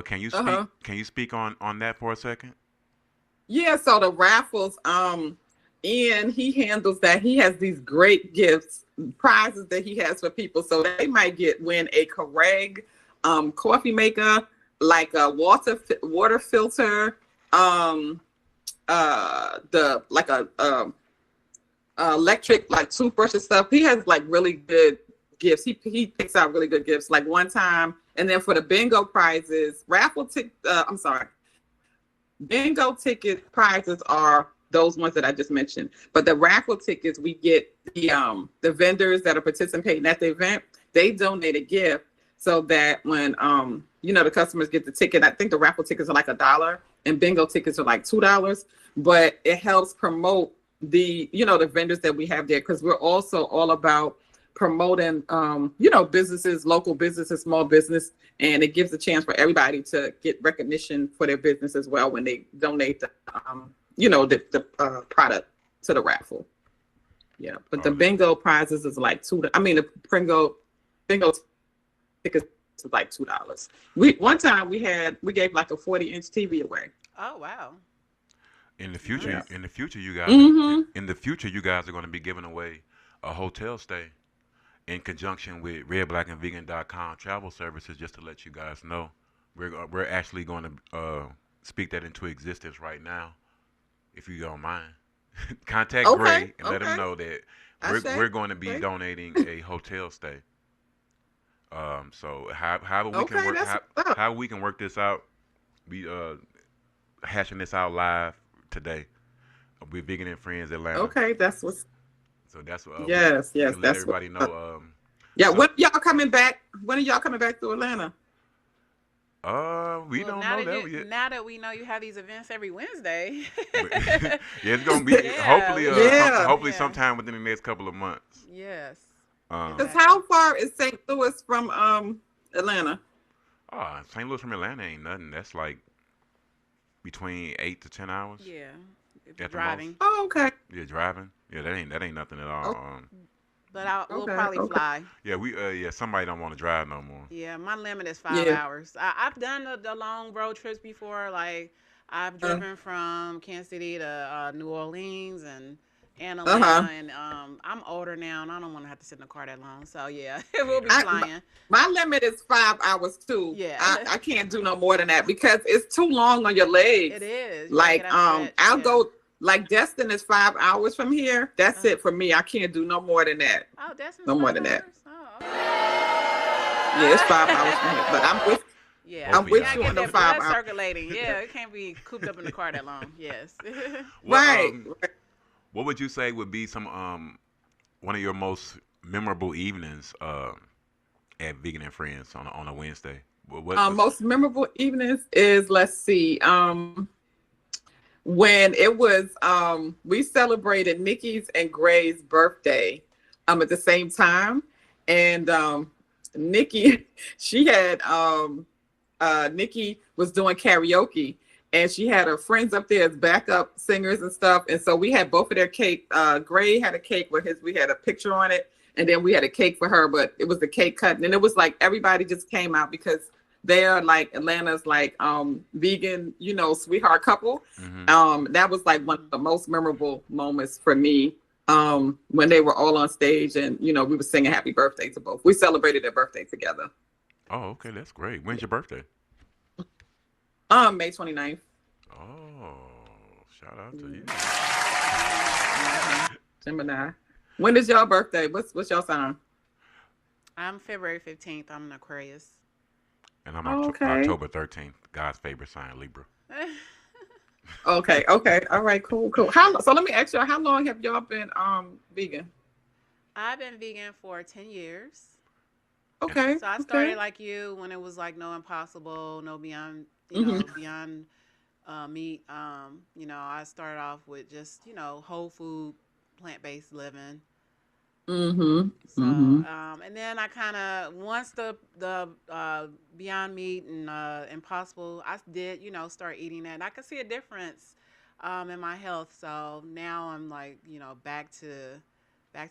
Can you speak? Uh-huh. Can you speak on that for a second? Yeah, so the raffles, Ian, he handles that. He has these great gifts, prizes that he has for people. So they might win a Keurig coffee maker, like a water filter, the like a electric like toothbrush and stuff. He has like really good gifts. He picks out really good gifts. Like one time, and then for the bingo prizes, bingo ticket prizes are those ones that I just mentioned. But the raffle tickets, we get the vendors that are participating at the event, they donate a gift so that when the customers get the ticket. I think the raffle tickets are like $1 and bingo tickets are like $2. But it helps promote the vendors that we have there, because we're also all about promoting businesses, local businesses, small business, and it gives a chance for everybody to get recognition for their business as well when they donate the product to the raffle. Yeah, but the bingo prizes is like the bingo bingo tickets was like $2. One time we gave like a 40-inch TV away. Oh wow. In the future, Nice. you guys, Mm-hmm. in the future, you guys are going to be giving away a hotel stay in conjunction with redblackandvegan.com travel services. Just to let you guys know, we're actually going to speak that into existence right now, if you don't mind. Contact Okay. Gray and let him Okay. know that I say. we're going to be Okay. donating a hotel stay. So how we can Okay. work That's what's up. how we can work this out. We hashing this out live today with Vegan and Friends Atlanta. Okay. That's what's. So that's Yes. we Yes. can let That's everybody what's up. know. Yeah. So When y'all coming back? When are y'all coming back to Atlanta? we Well, don't now know that that you, yet. now that we know you have these events every Wednesday. Yeah, it's gonna be Yeah, hopefully Yeah. hopefully yeah. sometime within the next couple of months. Yes. Um, Because Exactly. how far is St. Louis from Atlanta? St. Louis from Atlanta ain't nothing. That's like between 8 to 10 hours Yeah. If you're at the most. driving. Oh, okay. Yeah, driving. Yeah, that ain't nothing at all. Oh, But we'll okay. probably Okay. fly. Yeah, somebody don't want to drive no more. Yeah, my limit is 5 Yeah. hours. I've done the long road trips before. Like I've Uh driven from Kansas City to New Orleans and huh. Atlanta, and I'm older now, and I don't want to have to sit in the car that long. So yeah, we'll be Yeah. flying. My limit is 5 hours too. Yeah, I can't do no more than that because it's too long on your legs. it is. You gotta get Like out stretch. I'll Yeah. go like Destin is 5 hours from here. That's Uh, it for me. I can't do no more than that. oh, Destin's No more 5 than that. hours. Oh, okay. Yeah, it's 5 hours from here. But Yeah, Both I'm of you with gotta y'all. you get on the that blood 5 hours. circulating. Yeah, it can't be cooped up in the car that long. Yes. What Right. Right. what would you say would be some one of your most memorable evenings at Vegan and Friends on a Wednesday? What Most memorable evenings is, let's see, when it was we celebrated Nikki's and Gray's birthday at the same time. And Nikki, she had Nikki was doing karaoke, and she had her friends up there as backup singers and stuff. And so we had both of their cake. Gray had a cake with we had a picture on it, and then we had a cake for her, but it was the cake cut. And it was like everybody just came out because they're like Atlanta's like vegan, sweetheart couple. Mm-hmm. That was like one of the most memorable moments for me. When they were all on stage, and we were singing happy birthday to both. We celebrated their birthday together. Oh, okay, that's great. When's your birthday? May 29th. Oh, shout out to you. Gemini. When is your birthday? What's your sign? I'm February 15th. I'm an Aquarius. And I'm Okay. October 13th. God's favorite sign, Libra. Okay. All right, cool. So let me ask you, how long have y'all been vegan? I've been vegan for 10 years. Okay. So I started like you when it was like no Impossible, no Beyond, Beyond meat. I started off with just, whole food, plant-based living. Mm-hmm. So, Mm-hmm. and then I kind of, once the Beyond Meat and Impossible, I did, start eating that. And I could see a difference in my health. So now I'm like, back to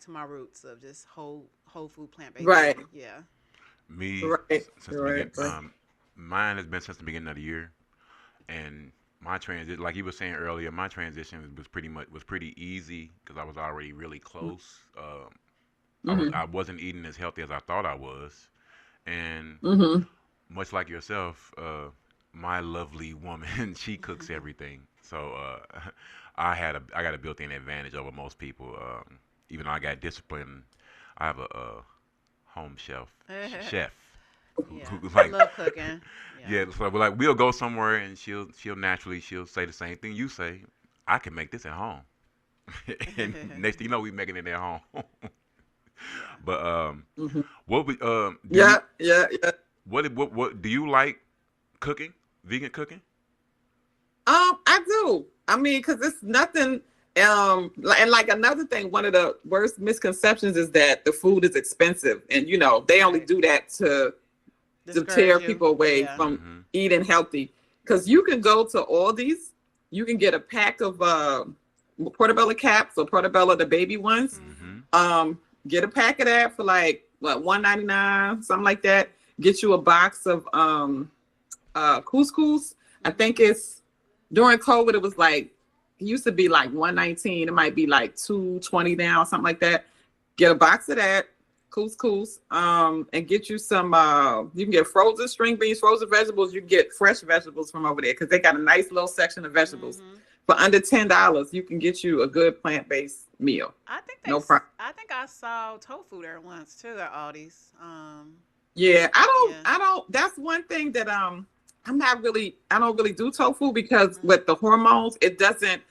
my roots of just whole food, plant-based Right. living. Yeah. Me, Right. since the Right. beginning, mine has been since the beginning of the year, and my transition, like you were saying earlier, my transition was pretty easy because I was already really close. Mm-hmm. I wasn't eating as healthy as I thought I was, and Mm-hmm. much like yourself, my lovely woman, she cooks everything. So I got a built-in advantage over most people. Even though I got discipline, I have a home chef. Yeah. Who I like love cooking. yeah, so like we'll go somewhere and she'll say the same thing you say. I can make this at home, and next thing you know, we making it at home. But Mm-hmm. what we Yeah. what do you like cooking? Vegan cooking? I do. I mean, because it's nothing. And like another thing, one of the worst misconceptions is that the food is expensive, and they only Right. do that to tear Discourage you. people away Yeah. from Mm-hmm. eating healthy. Because you can go to Aldi's, you can get a pack of portobello caps or portobello the baby ones. Mm-hmm. Get a pack of that for like what, $1.99, something like that. Get you a box of couscous. I think it's during COVID, it was like, it used to be like $1.19. It might be like $2.20 now, something like that. Get a box of that couscous, and get you some. You can get frozen string beans, frozen vegetables. You can get fresh vegetables from over there because they got a nice little section of vegetables. For under $10, you can get you a good plant-based meal. I think no problem. I think I saw tofu there once too at Aldi's. Yeah, I don't. That's one thing that I don't really do tofu because with the hormones, it doesn't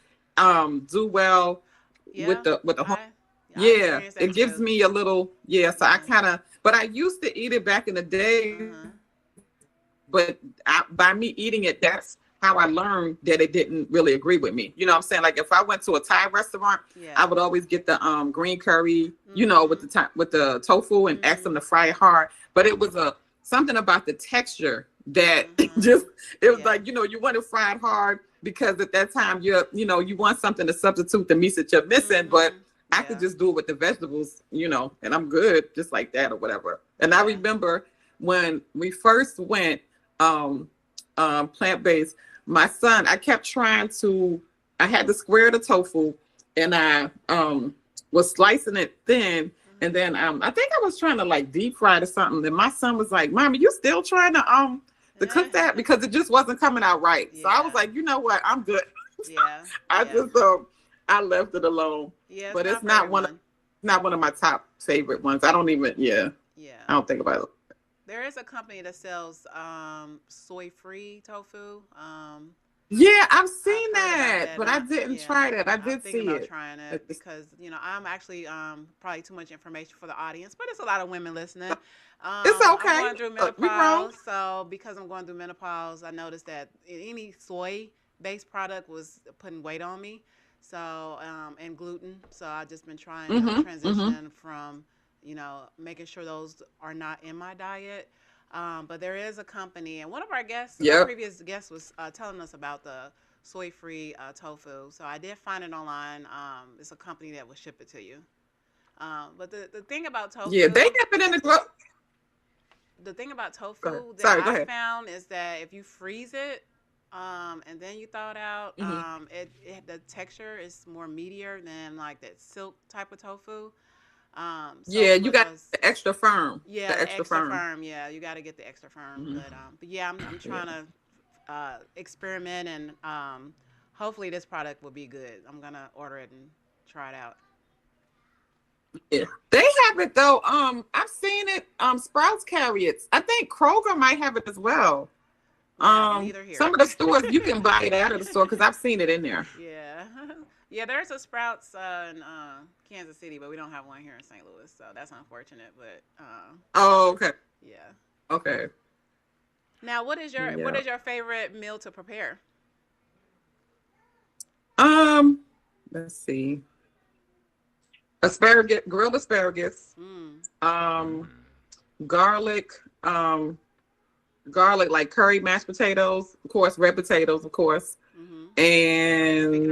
do well with the hormones. Yeah, it gives me a little, so I kind of, but I used to eat it back in the day, but by me eating it, that's how I learned that it didn't really agree with me. You know what I'm saying? Like if I went to a Thai restaurant, I would always get the green curry, you know, with the tofu and ask them to fry it hard. But it was something about the texture that it was like, you know, you want to fry it hard because at that time you want something to substitute the meat that you're missing, but I could just do it with the vegetables, you know, and I'm good just like that or whatever. And I remember when we first went plant-based, my son, I kept trying to, I had to square the tofu and I was slicing it thin. And then I think I was trying to like deep fry it or something. And my son was like, "Mommy, you still trying to cook that?" Because it just wasn't coming out right. So I was like, you know what? I'm good. I left it alone. Yeah, but it's not one of my top favorite ones. I don't even I don't think about it. There is a company that sells soy-free tofu. Yeah, I've seen that, but I didn't try that. I did see it. Trying it because I'm actually probably too much information for the audience, but it's a lot of women listening. It's okay. I'm going through menopause, so because I'm going through menopause, I noticed that any soy-based product was putting weight on me. So and gluten. So I've just been trying to transition from making sure those are not in my diet. But there is a company, and one of our guests, our previous guest, was telling us about the soy-free tofu. So I did find it online. It's a company that will ship it to you. But the thing about tofu, they have it in the The thing about tofu that I found is that if you freeze it, and then you thaw it out, the texture is more meatier than like that silk type of tofu. You got the extra firm. Yeah, the extra firm. Yeah, you got to get the extra firm. But yeah, I'm trying to experiment, and hopefully this product will be good. I'm gonna order it and try it out. Yeah, they have it though. I've seen it. Sprouts carry it. I think Kroger might have it as well. Some of the stores you can buy it out of the store because I've seen it in there. Yeah, there's a Sprouts in Kansas City, but we don't have one here in St. Louis, so that's unfortunate. But okay. Yeah. Okay. Now, what is your favorite meal to prepare? Let's see. Asparagus, grilled asparagus. Garlic, like curry mashed potatoes, of course, red potatoes, of course, and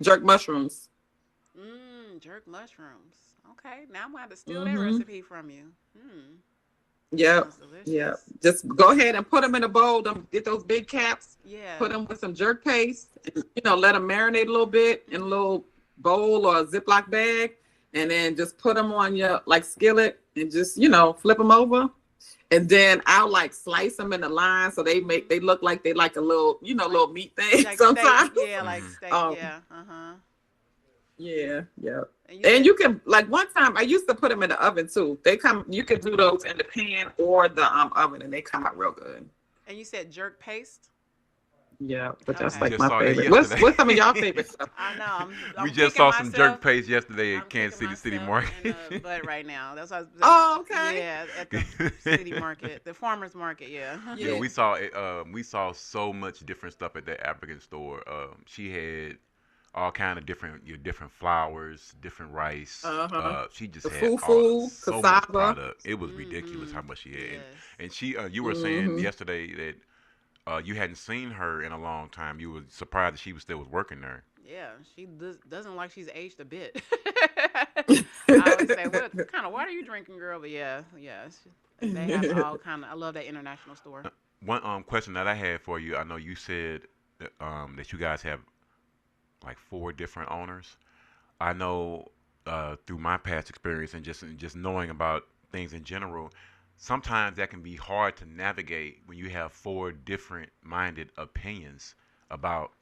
jerk mushrooms. Jerk mushrooms. Okay, now I'm going to have to steal that recipe from you. Yep. Just go ahead and put them in a bowl. Get those big caps. Yeah. Put them with some jerk paste. And, let them marinate a little bit in a little bowl or a Ziploc bag, and then just put them on your skillet and just flip them over. And then I'll slice them in the line so they look like they like a little little meat thing like sometimes. Steak. Yeah, like steak. Yeah. And you can one time I used to put them in the oven too. You can do those in the pan or the oven, and they come out real good. And you said jerk paste? Yeah, but that's my favorite. What's some of y'all favorite stuff? I know. We just saw some jerk paste yesterday at Kansas City Market. But right now, that's what okay. Yeah, at the city market, the farmers market. Yeah. Yeah, we saw it. We saw so much different stuff at that African store. She had all kind of different flours, different rice. She just had so much product. It was ridiculous how much she had. And she, you were saying yesterday that you hadn't seen her in a long time. You were surprised that she was still was working there. Yeah, she doesn't like she's aged a bit. I always say, what kind of water are you drinking, girl? But yeah, yeah, they have all kind of. I love that international store. One question that I had for you. I know you said that you guys have like four different owners. I know through my past experience and just knowing about things in general, sometimes that can be hard to navigate when you have four different minded opinions about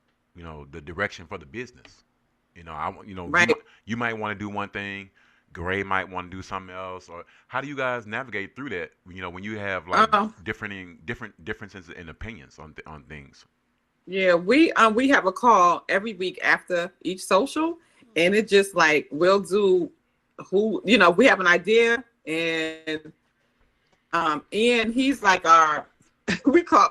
the direction for the business. Right. You might want to do one thing, Gray might want to do something else, or how do you guys navigate through that? When you have like Um, different differences in opinions on things. yeah, we have a call every week after each social, and it just like we'll do who we have an idea, and Ian, he's like our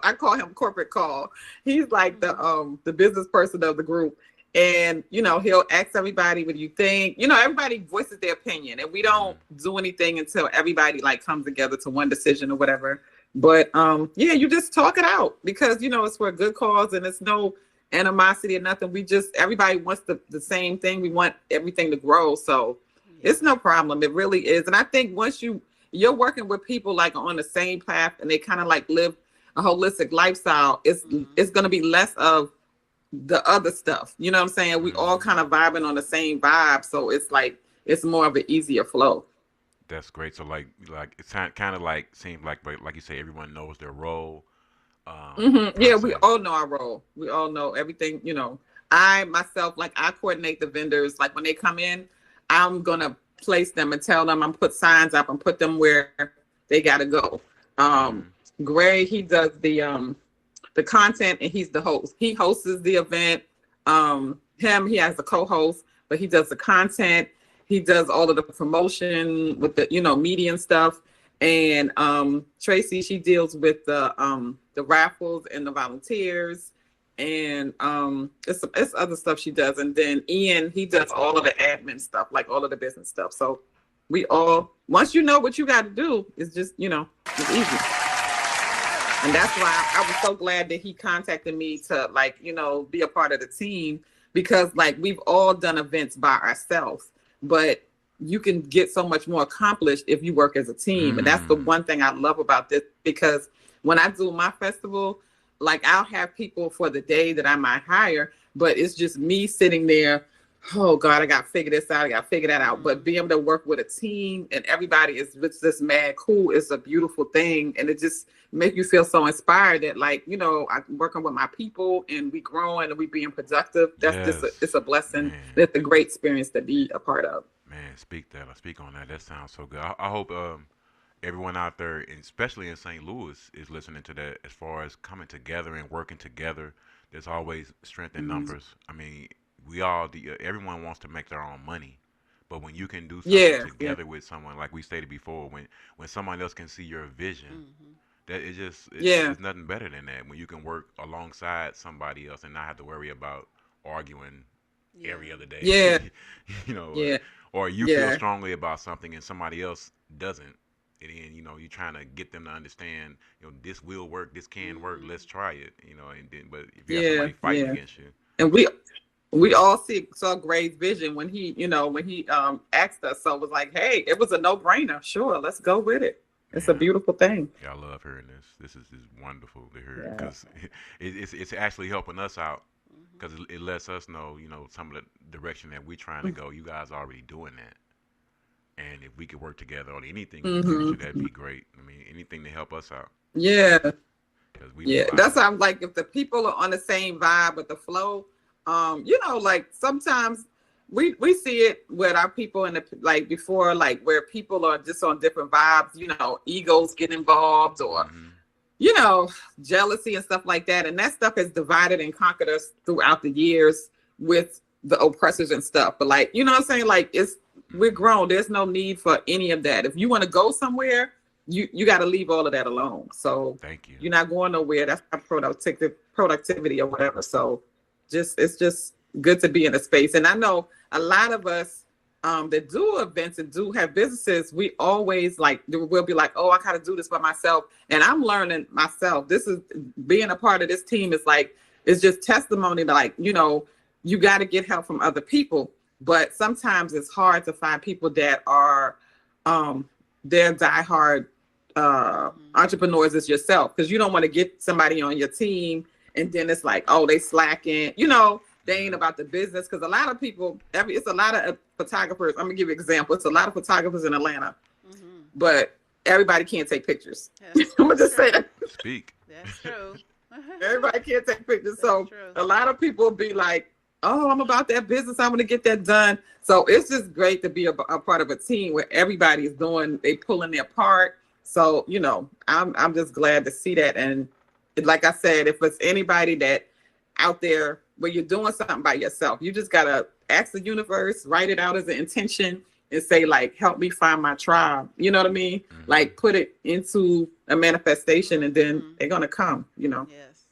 I call him corporate call. He's like the business person of the group. And he'll ask everybody, what do you think? Everybody voices their opinion, and we don't do anything until everybody like comes together to one decision or whatever. But yeah, you just talk it out because it's for a good cause and it's no animosity or nothing. Everybody wants the same thing. We want everything to grow. So it's no problem. It really is. And I think once you're working with people like on the same path and they kind of like live a holistic lifestyle, it's going to be less of the other stuff. You know what I'm saying? We all kind of vibing on the same vibe. So it's like, it's more of an easier flow. That's great. So like it's kind of like seems like you say everyone knows their role. Yeah, Per we se. all know our role. We all know everything. I myself, like I coordinate the vendors. Like when they come in, I'm going to place them and tell them I'm put signs up and put them where they got to go. Mm-hmm. Gray, he does the content and he's the host. He hosts the event. He has a co-host, but he does the content. He does all of the promotion with the media and stuff. And Tracy, she deals with the raffles and the volunteers. And it's other stuff she does. And then Ian, he does all of the admin stuff, like all of the business stuff. So we all, once you know what you got to do, it's just it's easy. And that's why I was so glad that he contacted me to be a part of the team, because like we've all done events by ourselves, but you can get so much more accomplished if you work as a team. And that's the one thing I love about this, because when I do my festival, like I'll have people for the day that I might hire, but it's just me sitting there. Oh God, I got to figure this out. I got to figure that out. But being able to work with a team and everybody is just mad cool. It's a beautiful thing. And it just make you feel so inspired that I'm working with my people and we growing and we being productive. That's Yes, it's a blessing. man. That's a great experience to be a part of. Man, speak on that. That sounds so good. I hope everyone out there, and especially in St. Louis, is listening to that. As far as coming together and working together, there's always strength in Mhm. numbers. I mean, everyone wants to make their own money, but when you can do something Yeah. Yeah. together with someone, like we stated before, when someone else can see your vision, Mm-hmm. that it just Yeah. it's nothing better than that. When you can work alongside somebody else and not have to worry about arguing Yeah. every other day, Yeah. you know, Yeah. or you feel Yeah. strongly about something and somebody else doesn't. And then you're trying to get them to understand, this will work, this can work, let's Mm-hmm. try it. And then, but if you got Yeah. somebody fighting Yeah. against you, And we all saw Gray's vision when he asked us. So it was like, hey, it was a no-brainer. Sure, let's go with it. It's a man, beautiful thing. yeah, I love hearing this. This is wonderful to hear Yeah. because it's actually helping us out Mm-hmm. because it lets us know, some of the direction that we're trying to go. You guys are already doing that. And if we could work together on anything in the future, that'd Mm-hmm. be great. I mean, anything to help us out Yeah. because we Yeah. rely That's on why it. I'm like, if the people are on the same vibe with the flow, like sometimes we see it with our people in the like before, like where people are just on different vibes, egos get involved or Hmm. you know, jealousy and stuff like that. And that stuff has divided and conquered us throughout the years with the oppressors and stuff. But like, you know what I'm saying? Like we're Hmm. grown. There's no need for any of that. If you want to go somewhere, you got to leave all of that alone. So Thank you. you're not going nowhere. That's not productivity or whatever. So it's just good to be in a space. And I know a lot of us, that do events and do have businesses, we always like we'll be like, oh, I gotta do this by myself. And I'm learning myself. This is being a part of this team is like it's just testimony to like, you know, you got to get help from other people. But sometimes it's hard to find people that are they're diehard entrepreneurs as yourself, because you don't want to get somebody on your team and then it's like, oh, they slacking, you know, they ain't about the business. Because a lot of people, it's a lot of photographers. I'm gonna give you an example. It's a lot of photographers in Atlanta, but everybody can't take pictures. I'm gonna just say that. Speak. That's true. Everybody can't take pictures. That's So true. a lot of people be like, oh, I'm about that business. I'm gonna get that done. So it's just great to be a part of a team where everybody is doing, they pulling their part. So, you know, I'm just glad to see that. And like I said, if it's anybody that out there where you're doing something by yourself, you just gotta ask the universe, write it out as an intention and say like, help me find my tribe. You know what I mean? Like put it into a manifestation and then they're gonna come, you know, Yes.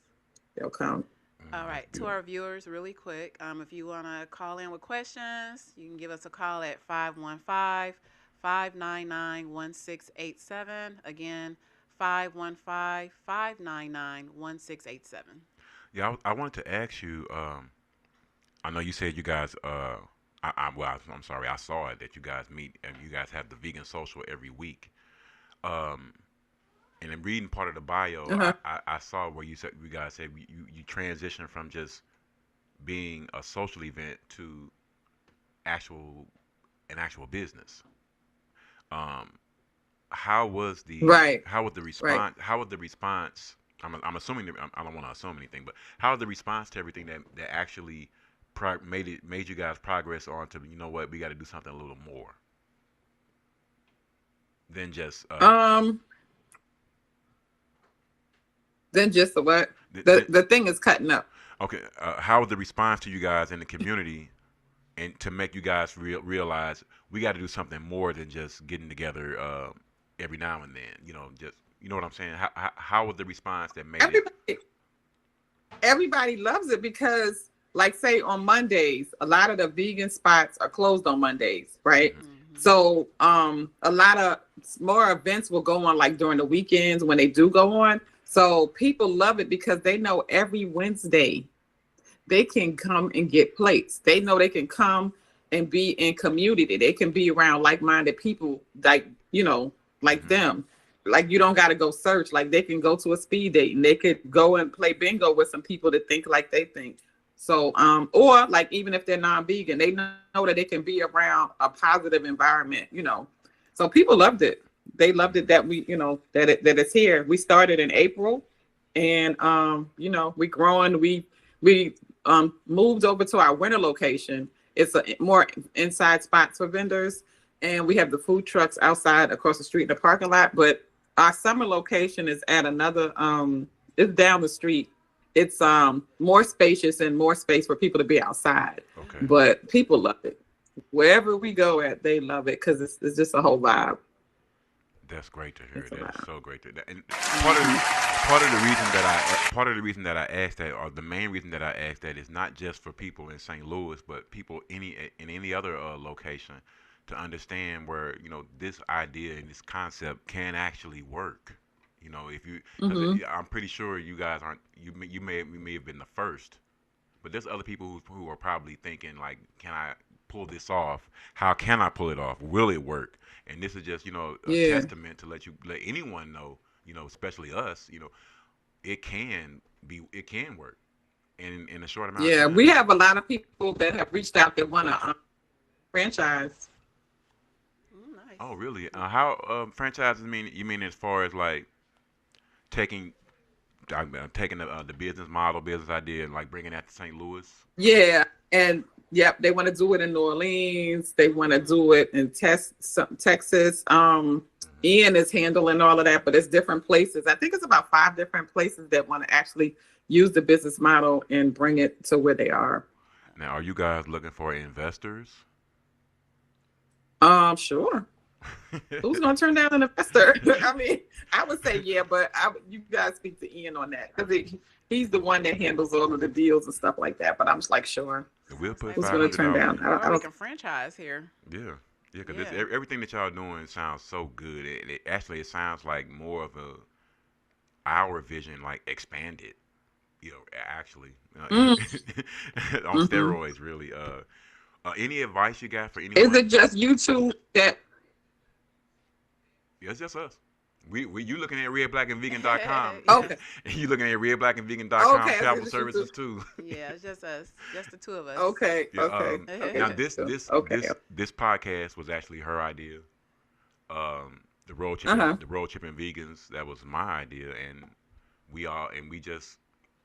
they'll come. All right, to our viewers, really quick, if you want to call in with questions, you can give us a call at 515-599-1687. Again, 515-599-1687. Yeah, I wanted to ask you. I know you said you guys. I'm sorry. I saw it that you guys meet and you guys have the vegan social every week. And in reading part of the bio, I saw where you guys said you transitioned from just being a social event to an actual business. How was the response? Right. How was the response? I'm assuming I don't want to assume anything, but how was the response to everything that actually made you guys progress on to, you know what, we got to do something a little more than just Then just the what? The thing is cutting up. Okay, how was the response to you guys in the community, and to make you guys realize we got to do something more than just getting together every now and then? You know, just you know what I'm saying? How was the response that made everybody loves it because, like, say on Mondays, a lot of the vegan spots are closed on Mondays, right? So a lot of more events will go on like during the weekends when they do go on. So people love it because they know every Wednesday they can come and get plates. They know they can come and be in community. They can be around like-minded people, like, you know, like them. Like you don't got to go search. Like they can go to a speed date and they could go and play bingo with some people that think like they think. So, or like even if they're non-vegan, they know that they can be around a positive environment, you know. So people loved it. They loved it that we, you know, that it's here. We started in April, and you know, we growing. We moved over to our winter location. It's a more inside spots for vendors, and we have the food trucks outside across the street in the parking lot. But our summer location is at another. It's down the street. It's more spacious and more space for people to be outside. Okay. But people love it. Wherever we go at, they love it because it's just a whole vibe. That's great to hear. That's so great to hear. And part of the reason that I asked that, or the main reason that I asked that, is not just for people in St. Louis, but people in any other location, to understand where, you know, this idea and this concept can actually work. You know, if you, I'm pretty sure you guys aren't. We may have been the first, but there's other people who are probably thinking like, can I pull this off? How can I pull it off? Will it work? And this is just, you know, a testament to let anyone know, you know, especially us, you know, it can work in a short amount of time. We have a lot of people that have reached out that want to franchise. Nice. Oh, really? How franchises mean? You mean as far as like taking the business idea and like bringing that to St. Louis? Yeah, and they want to do it in New Orleans. They want to do it in Texas. Ian is handling all of that, but it's different places. I think it's about 5 different places that want to actually use the business model and bring it to where they are. Now, are you guys looking for investors? Sure. Who's going to turn down an investor? I mean, I would say yeah, but you guys speak to Ian on that because he's the one that handles all of the deals and stuff like that. But I'm just like, sure, We'll put who's five going to hundred turn dollars down? in. Or I we don't. can franchise here. Yeah, yeah, because Yeah. everything that y'all doing sounds so good. Actually it sounds like more of our vision, like expanded. Actually, Mm, on hmm. steroids, really. Any advice you got for Is anyone? it just you two that? Yeah, it's just us. You looking at redblackandvegan.com Yeah. Okay, and you looking at redblackandvegan.com okay, I see travel what you services do. too. Yeah, it's just us. Just the two of us. Okay, Yeah. okay, Now okay, okay. this podcast was actually her idea. Uh huh. The road tripping vegans, that was my idea, and we just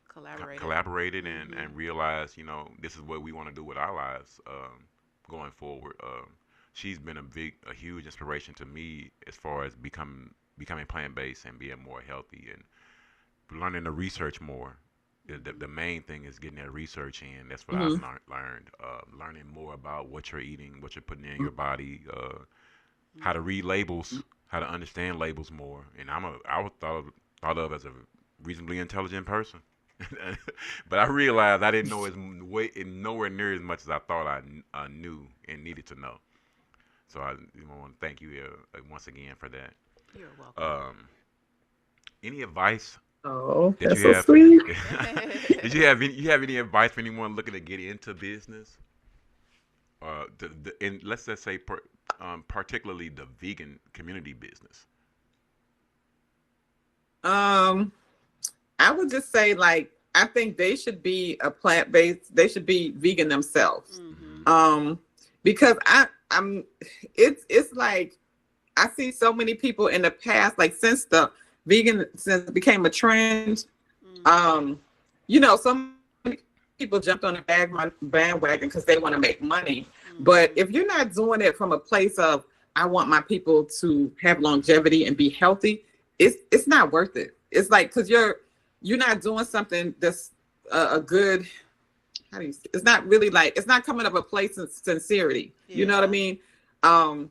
Collaborated. collaborated Hmm. and realized, this is what we want to do with our lives going forward. She's been a huge inspiration to me as far as becoming plant based and being more healthy and learning to research more. The main thing is getting that research in. That's what I've Hmm. learned. Learning more about what you're eating, what you're putting in your body, how to read labels, how to understand labels more. And I was thought of as a reasonably intelligent person. But I realized I didn't know nowhere near as much as I thought I knew and needed to know. So I want to thank you once again for that. You're welcome. Um, any advice Oh, that that's you so have? sweet. Did you have any advice for anyone looking to get into business? And let's just say particularly the vegan community business. Um, I would just say like I think they should be a plant based. They should be vegan themselves. Hmm. Hmm. Because I'm it's like I see so many people in the past, like since it became a trend, Hmm. um, some people jumped on the bandwagon because they want to make money. But Hmm. if you're not doing it from a place of I want my people to have longevity and be healthy, it's not worth it. It's like because you're not doing something that's a good how do you it's not really like it's not coming up a place of sincerity. You know what I Yeah. mean? Um,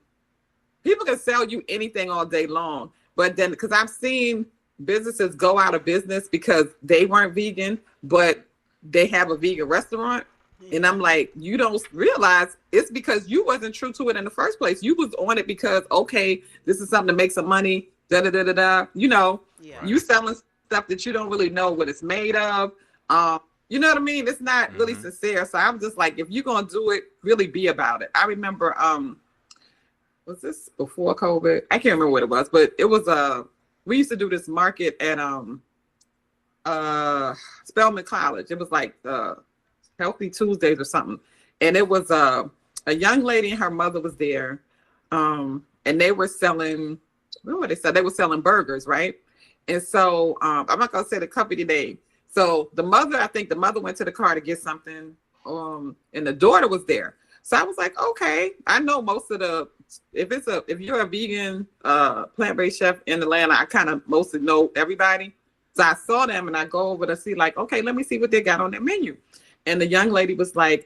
People can sell you anything all day long, but then because I've seen businesses go out of business because they weren't vegan, but they have a vegan restaurant. And I'm Yeah. like, you don't realize it's because you wasn't true to it in the first place. You was on it because okay, this is something to make some money. Da da da da da. Yeah. Right. You selling stuff that you don't really know what it's made of. You know what I mean? It's not really Hmm. sincere. So I'm just like, if you're gonna do it, really be about it. I remember was this before COVID? I can't remember what it was, but it was we used to do this market at Spelman College. It was like Healthy Tuesdays or something. And it was a young lady and her mother was there. And they were selling what were they selling? They were selling burgers, right? And so I'm not gonna say the company name. So I think the mother went to the car to get something, and the daughter was there. So I was like, okay, I know most of the if you're a vegan plant-based chef in Atlanta, I kind of mostly know everybody. So I saw them and I go over to see like, okay, let me see what they got on their menu. And the young lady was like,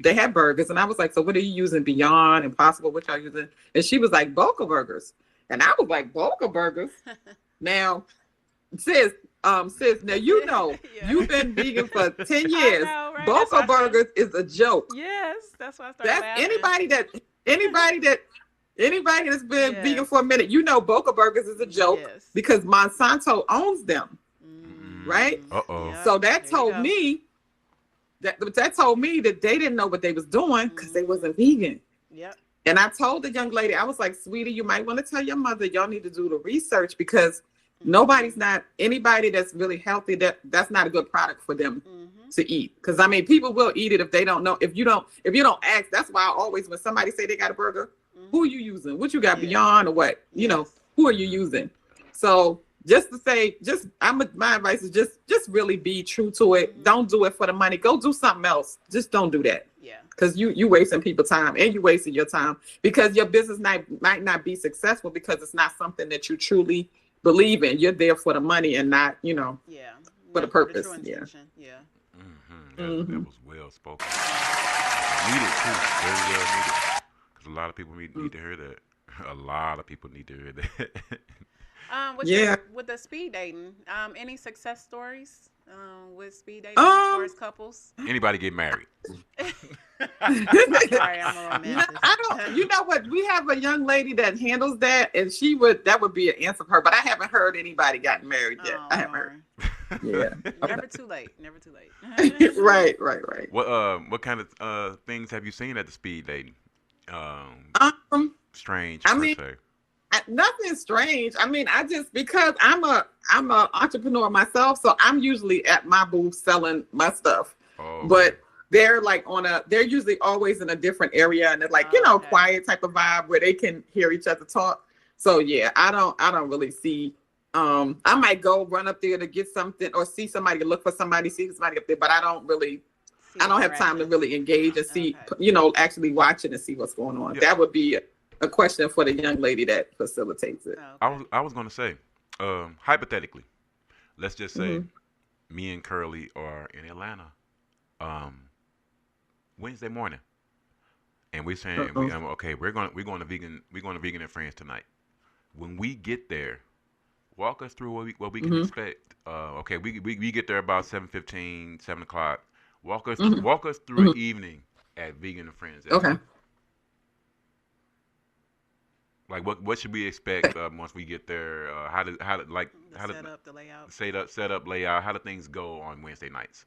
they had burgers, and I was like, so what are you using? Beyond Impossible? What y'all using? And she was like, Boca burgers, and I was like, Boca burgers. Now, sis, now Yeah. you've been vegan for 10 I years. know, right? That's why Boca I started. burgers is a joke. Yes, that's why I started That's laughing. anybody that's been vegan Yes. for a minute, Boca burgers is a joke Yes. because Monsanto owns them, right? Uh Mm-hmm. oh. Yep. So that There you told go. me that they didn't know what they was doing because they Mm-hmm. wasn't vegan. Yep. And I told the young lady, I was like, sweetie, you might want to tell your mother y'all need to do the research because Mm-hmm. anybody that's really healthy, that's not a good product for them Mm-hmm. to eat. Because I mean, people will eat it if they don't know. If you don't ask, that's why I always when somebody say they got a burger, who are Mm-hmm. you using? What you got Yeah. Beyond or what? Yes. Who are you Hmm. using? So just to say, my advice is just really be true to it. Mm-hmm. Don't do it for the money. Go do something else. Just don't do that. Yeah. Because you wasting people's time and you wasting your time because your business might not be successful because it's not something that you truly believe in. You're there for the money and not, Yeah. for the Not for the true purpose. Yeah. intention. Yeah. Hmm. Hmm. That was well spoken. Needed too. Very well needed. Because a lot of people need to hear that. A lot of people need to hear that. Yeah. With the speed dating, any success stories with speed dating as far Um, as couples? Anybody get married? Sorry, I'm a no, romantic. I don't. You know what? We have a young lady that handles that, and that would be an answer for her. But I haven't heard anybody gotten married yet. Oh, I haven't heard. darn. Yeah. Never too late. Never too late. Right. What kind of things have you seen at the speed dating? Strange I per mean, se. nothing strange. I mean, I just because I'm a entrepreneur myself, so I'm usually at my booth selling my stuff. Oh, But they're like they're usually always in a different area, and it's like Okay. quiet type of vibe where they can hear each other talk. So yeah, I don't really see. I might go run up there to get something or see somebody, look for somebody, see somebody up there, but I don't have time to really engage and see, Okay. actually watch it and see what's going on. Yeah. That would be a question for the young lady that facilitates it. I was gonna say, hypothetically, let's just say Mhm. me and Curly are in Atlanta, Wednesday morning, and we're saying okay, we're going to Vegan and Friends tonight. When we get there, walk us through what we can Mhm. expect. Okay, we get there about 7:15, 7 o'clock. Walk us Mhm. through Mhm. an evening at Vegan and Friends. Okay. Like what should we expect once we get there? How to The layout. set up layout? How do things go on Wednesday nights?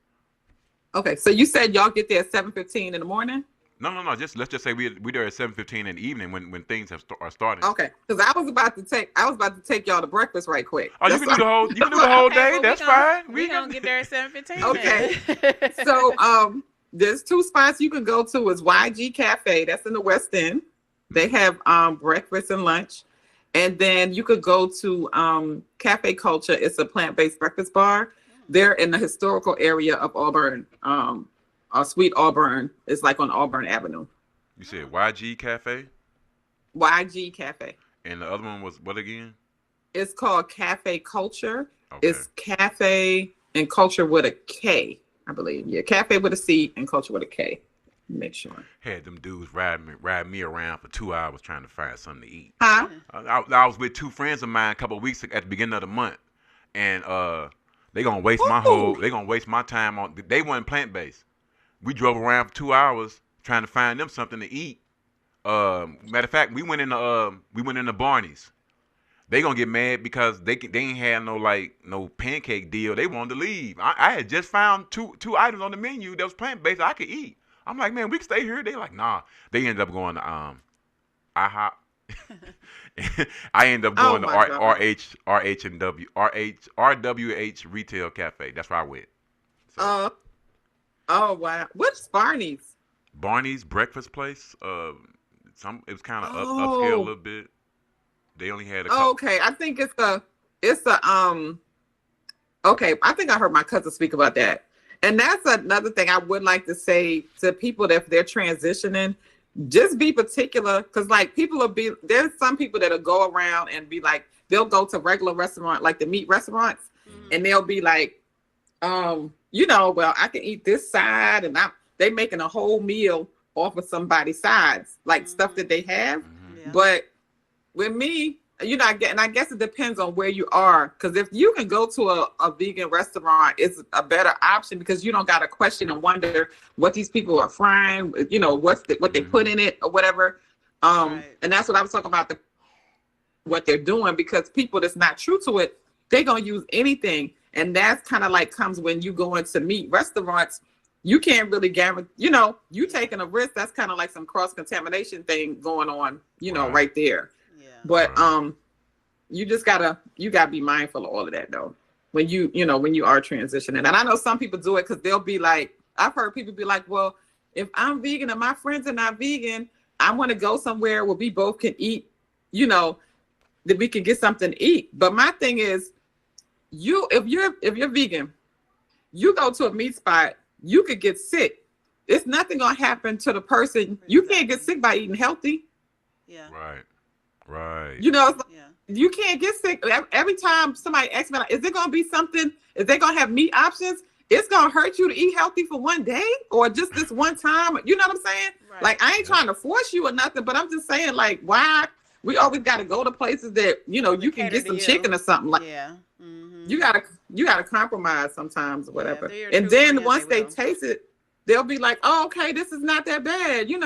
Okay. So you said y'all get there at 7:15 in the morning? No. Let's just say we there at 7:15 in the evening when things are starting. Okay. Because I was about to take y'all to breakfast right quick. Oh, you can do the whole day. Well, That's fine. We gonna get there at 7:15. Okay. So there's two spots you can go to. Is YG Cafe, that's in the West End. They have breakfast and lunch. And then you could go to Cafe Culture. It's a plant-based breakfast bar. They're in the historical area of Auburn. Sweet Auburn is like on Auburn Avenue. You said YG Cafe, YG Cafe. and the other one was what again? It's called Cafe Culture. Okay. It's cafe and culture with a K, I believe. Yeah, cafe with a C and culture with a K. Make sure. Had them dudes ride me around for 2 hours trying to find something to eat. Huh? I was with two friends of mine a couple of weeks at the beginning of the month, and they gonna waste my time on. They weren't plant based. We drove around for 2 hours trying to find them something to eat. Matter of fact, we went in the Barney's. They gonna get mad because they ain't had no pancake deal. They wanted to leave. I had just found two items on the menu that was plant based I could eat. I'm like, man, we can stay here. They like, nah. They ended up going to IHOP. I ended up going to RWH Retail Cafe. That's where I went. So, Oh wow. What's Barney's? Barney's breakfast place. It was kind of Oh. uphill a little bit. They only had a couple. Okay, I think it's okay, I think I heard my cousin speak about that. And that's another thing I would like to say to people that if they're transitioning, just be particular, because like there's some people that'll go around and be like, they'll go to regular restaurant, like the meat restaurants, and they'll be like, well, I can eat this side, and they making a whole meal off of somebody's sides, like stuff that they have. Yeah. But with me, I guess it depends on where you are. Because if you can go to a vegan restaurant, it's a better option because you don't got to question and wonder what these people are frying, what they put in it or whatever. Right. And that's what I was talking about, what they're doing, because people that's not true to it, they're going to use anything. And that's kind of like comes when you go into meat restaurants, you can't really guarantee, you taking a risk. That's kind of like some cross-contamination thing going on, right there. Yeah. But you just gotta be mindful of all of that though. When you are transitioning. And I know some people do it because they'll be like, I've heard people be like, well, if I'm vegan and my friends are not vegan, I want to go somewhere where we both can eat, that we can get something to eat. But my thing is, if you're vegan, you go to a meat spot, you could get sick. It's nothing gonna happen to the person. You can't get sick by eating healthy. Yeah. Right. Yeah. Yeah. You can't get sick. Every time somebody asks me, like, is it going to be something? Is they going to have meat options? It's going to hurt you to eat healthy for one day or just this one time. You know what I'm saying? Right. Like, I ain't trying to force you or nothing, but I'm just saying, like, why we always got to go to places that They you can cater get to some you. chicken or something like. Yeah. You gotta compromise sometimes or Yeah. If whatever. they're your And true then friends, they once they will. taste it, they'll be like, "Oh, okay, this is not that bad," Yeah.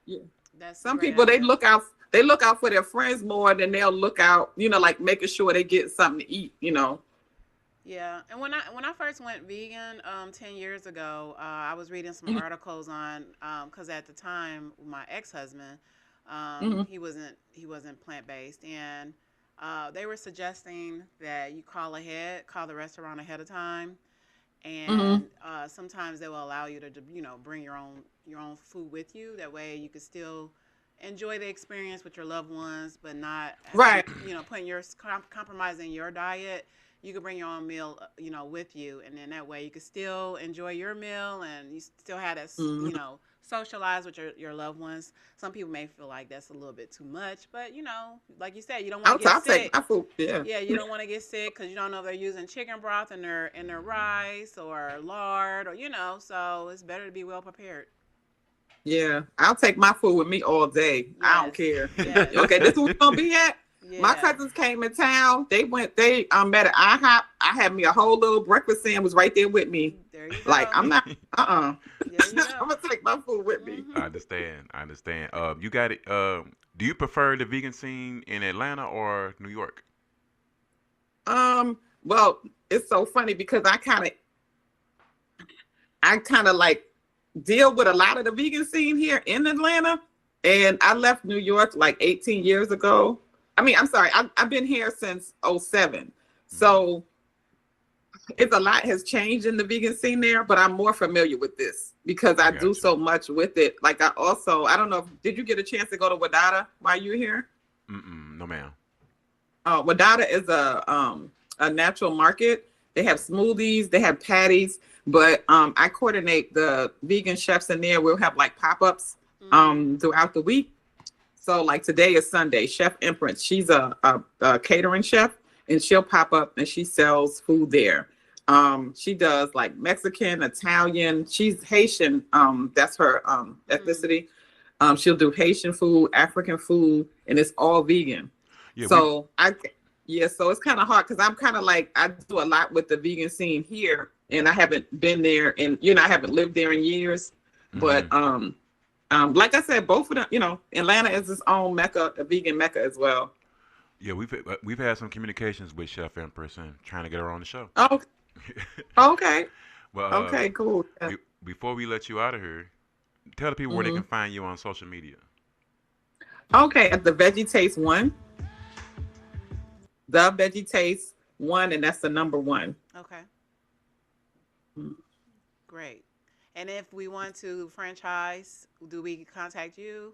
Yeah. That's a Some great people they idea. look out. They look out for their friends more than they'll look out. Like making sure they get something to eat. Yeah, and when I first went vegan 10 years ago, I was reading some Mhm. articles on because at the time my ex-husband Mhm. he wasn't plant-based, and they were suggesting that you call the restaurant ahead of time, Mhm. and sometimes they will allow you to bring your own food with you. That way you can still enjoy the experience with your loved ones, but not Right. putting compromising your diet. You can bring your own meal with you, and then that way you can still enjoy your meal, and you still have that Mhm. socialize with your loved ones. Some people may feel like that's a little bit too much, but like you said, you don't want to get I'll take sick. my food. Yeah. Yeah, you don't want to get sick because you don't know if they're using chicken broth in their rice or lard, or so it's better to be well prepared. Yeah. I'll take my food with me all day. I don't Yes, care. yes, Okay, this is where we're gonna be at. My yeah. cousins came in town. They met at IHOP. I had me a whole little breakfast sandwich right there with me. There you Like go. I'm not. There you I'm go. gonna take my food with me. Mhm. I understand. I understand. You got it. Do you prefer the vegan scene in Atlanta or New York? Well, it's so funny because I kind of like deal with a lot of the vegan scene here in Atlanta, and I left New York like 18 years ago. I mean, I'm sorry, I've been here since '07, Mm, so it's a lot has changed in the vegan scene there. But I'm more familiar with this because I I do got you. so much with it. Like I don't know, did you get a chance to go to Wadata while you were here? Mm-mm, no, ma'am. Wadata is a natural market. They have smoothies, they have patties, but I coordinate the vegan chefs in there. We'll have like pop-ups Mhm. throughout the week. So like today is Sunday. Chef Empress, she's a catering chef, and she'll pop up and she sells food there. She does like Mexican, Italian. She's Haitian. That's her Mhm. ethnicity. She'll do Haitian food, African food, and it's all vegan. Yeah, we. So yeah, so it's kind of hard because I'm kind of like I do a lot with the vegan scene here, and I haven't been there, and I haven't lived there in years. But Hmm. like I said, both of them, Atlanta is its own mecca, a vegan mecca as well. Yeah, we've had some communications with Chef Empress and trying to get her on the show. Oh, okay, Well, okay, cool. Yeah. be, before we let you out of here, tell the people where they Hmm. can find you on social media. Okay, at the Veggie Taste one, the Veggie Taste one, and that's the number one. Okay. Great. And if we want to franchise, do we contact you?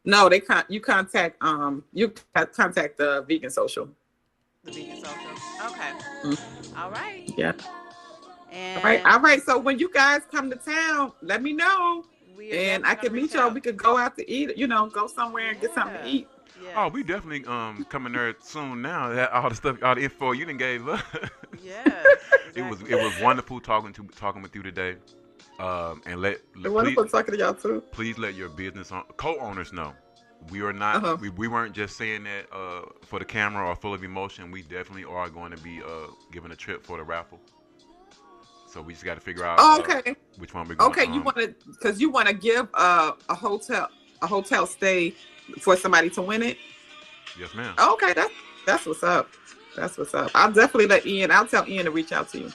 No, you contact the vegan social. The vegan social. Okay. Mhm. All right. Yeah. All right. And All right. So when you guys come to town, let me know. we are And definitely I gonna can reach meet y'all. out. We could go out to eat, go somewhere and get something to Yeah. eat. Oh, Yes. we definitely coming there soon now. All the stuff, all the info you done gave us. Yes. It Exactly. was wonderful talking with you today. And It's please wonderful talking to y'all too. let your co-owners know we are not Uh-huh. we weren't just saying that for the camera or full of emotion. We definitely are going to be giving a trip for the raffle. So we just got to figure out Oh, okay. which one we're going to Okay. Because you want to give a hotel stay for somebody to win it. Yes, ma'am. Okay. That's what's up. That's what's up. I'll definitely let Ian. I'll tell Ian to reach out to you.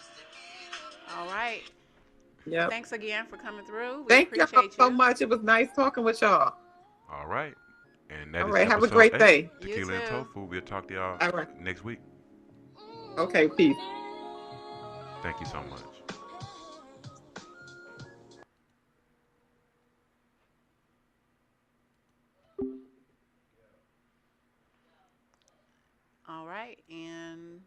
All right. Yep. Thanks again for coming through. We Thank y'all appreciate so you. much. It was nice talking with y'all. All right. And that All is right. Have a episode great 8, day. You Tequila and too. Tofu. We'll talk to y'all All right. next week. Okay. Peace. Thank you so much. All right. And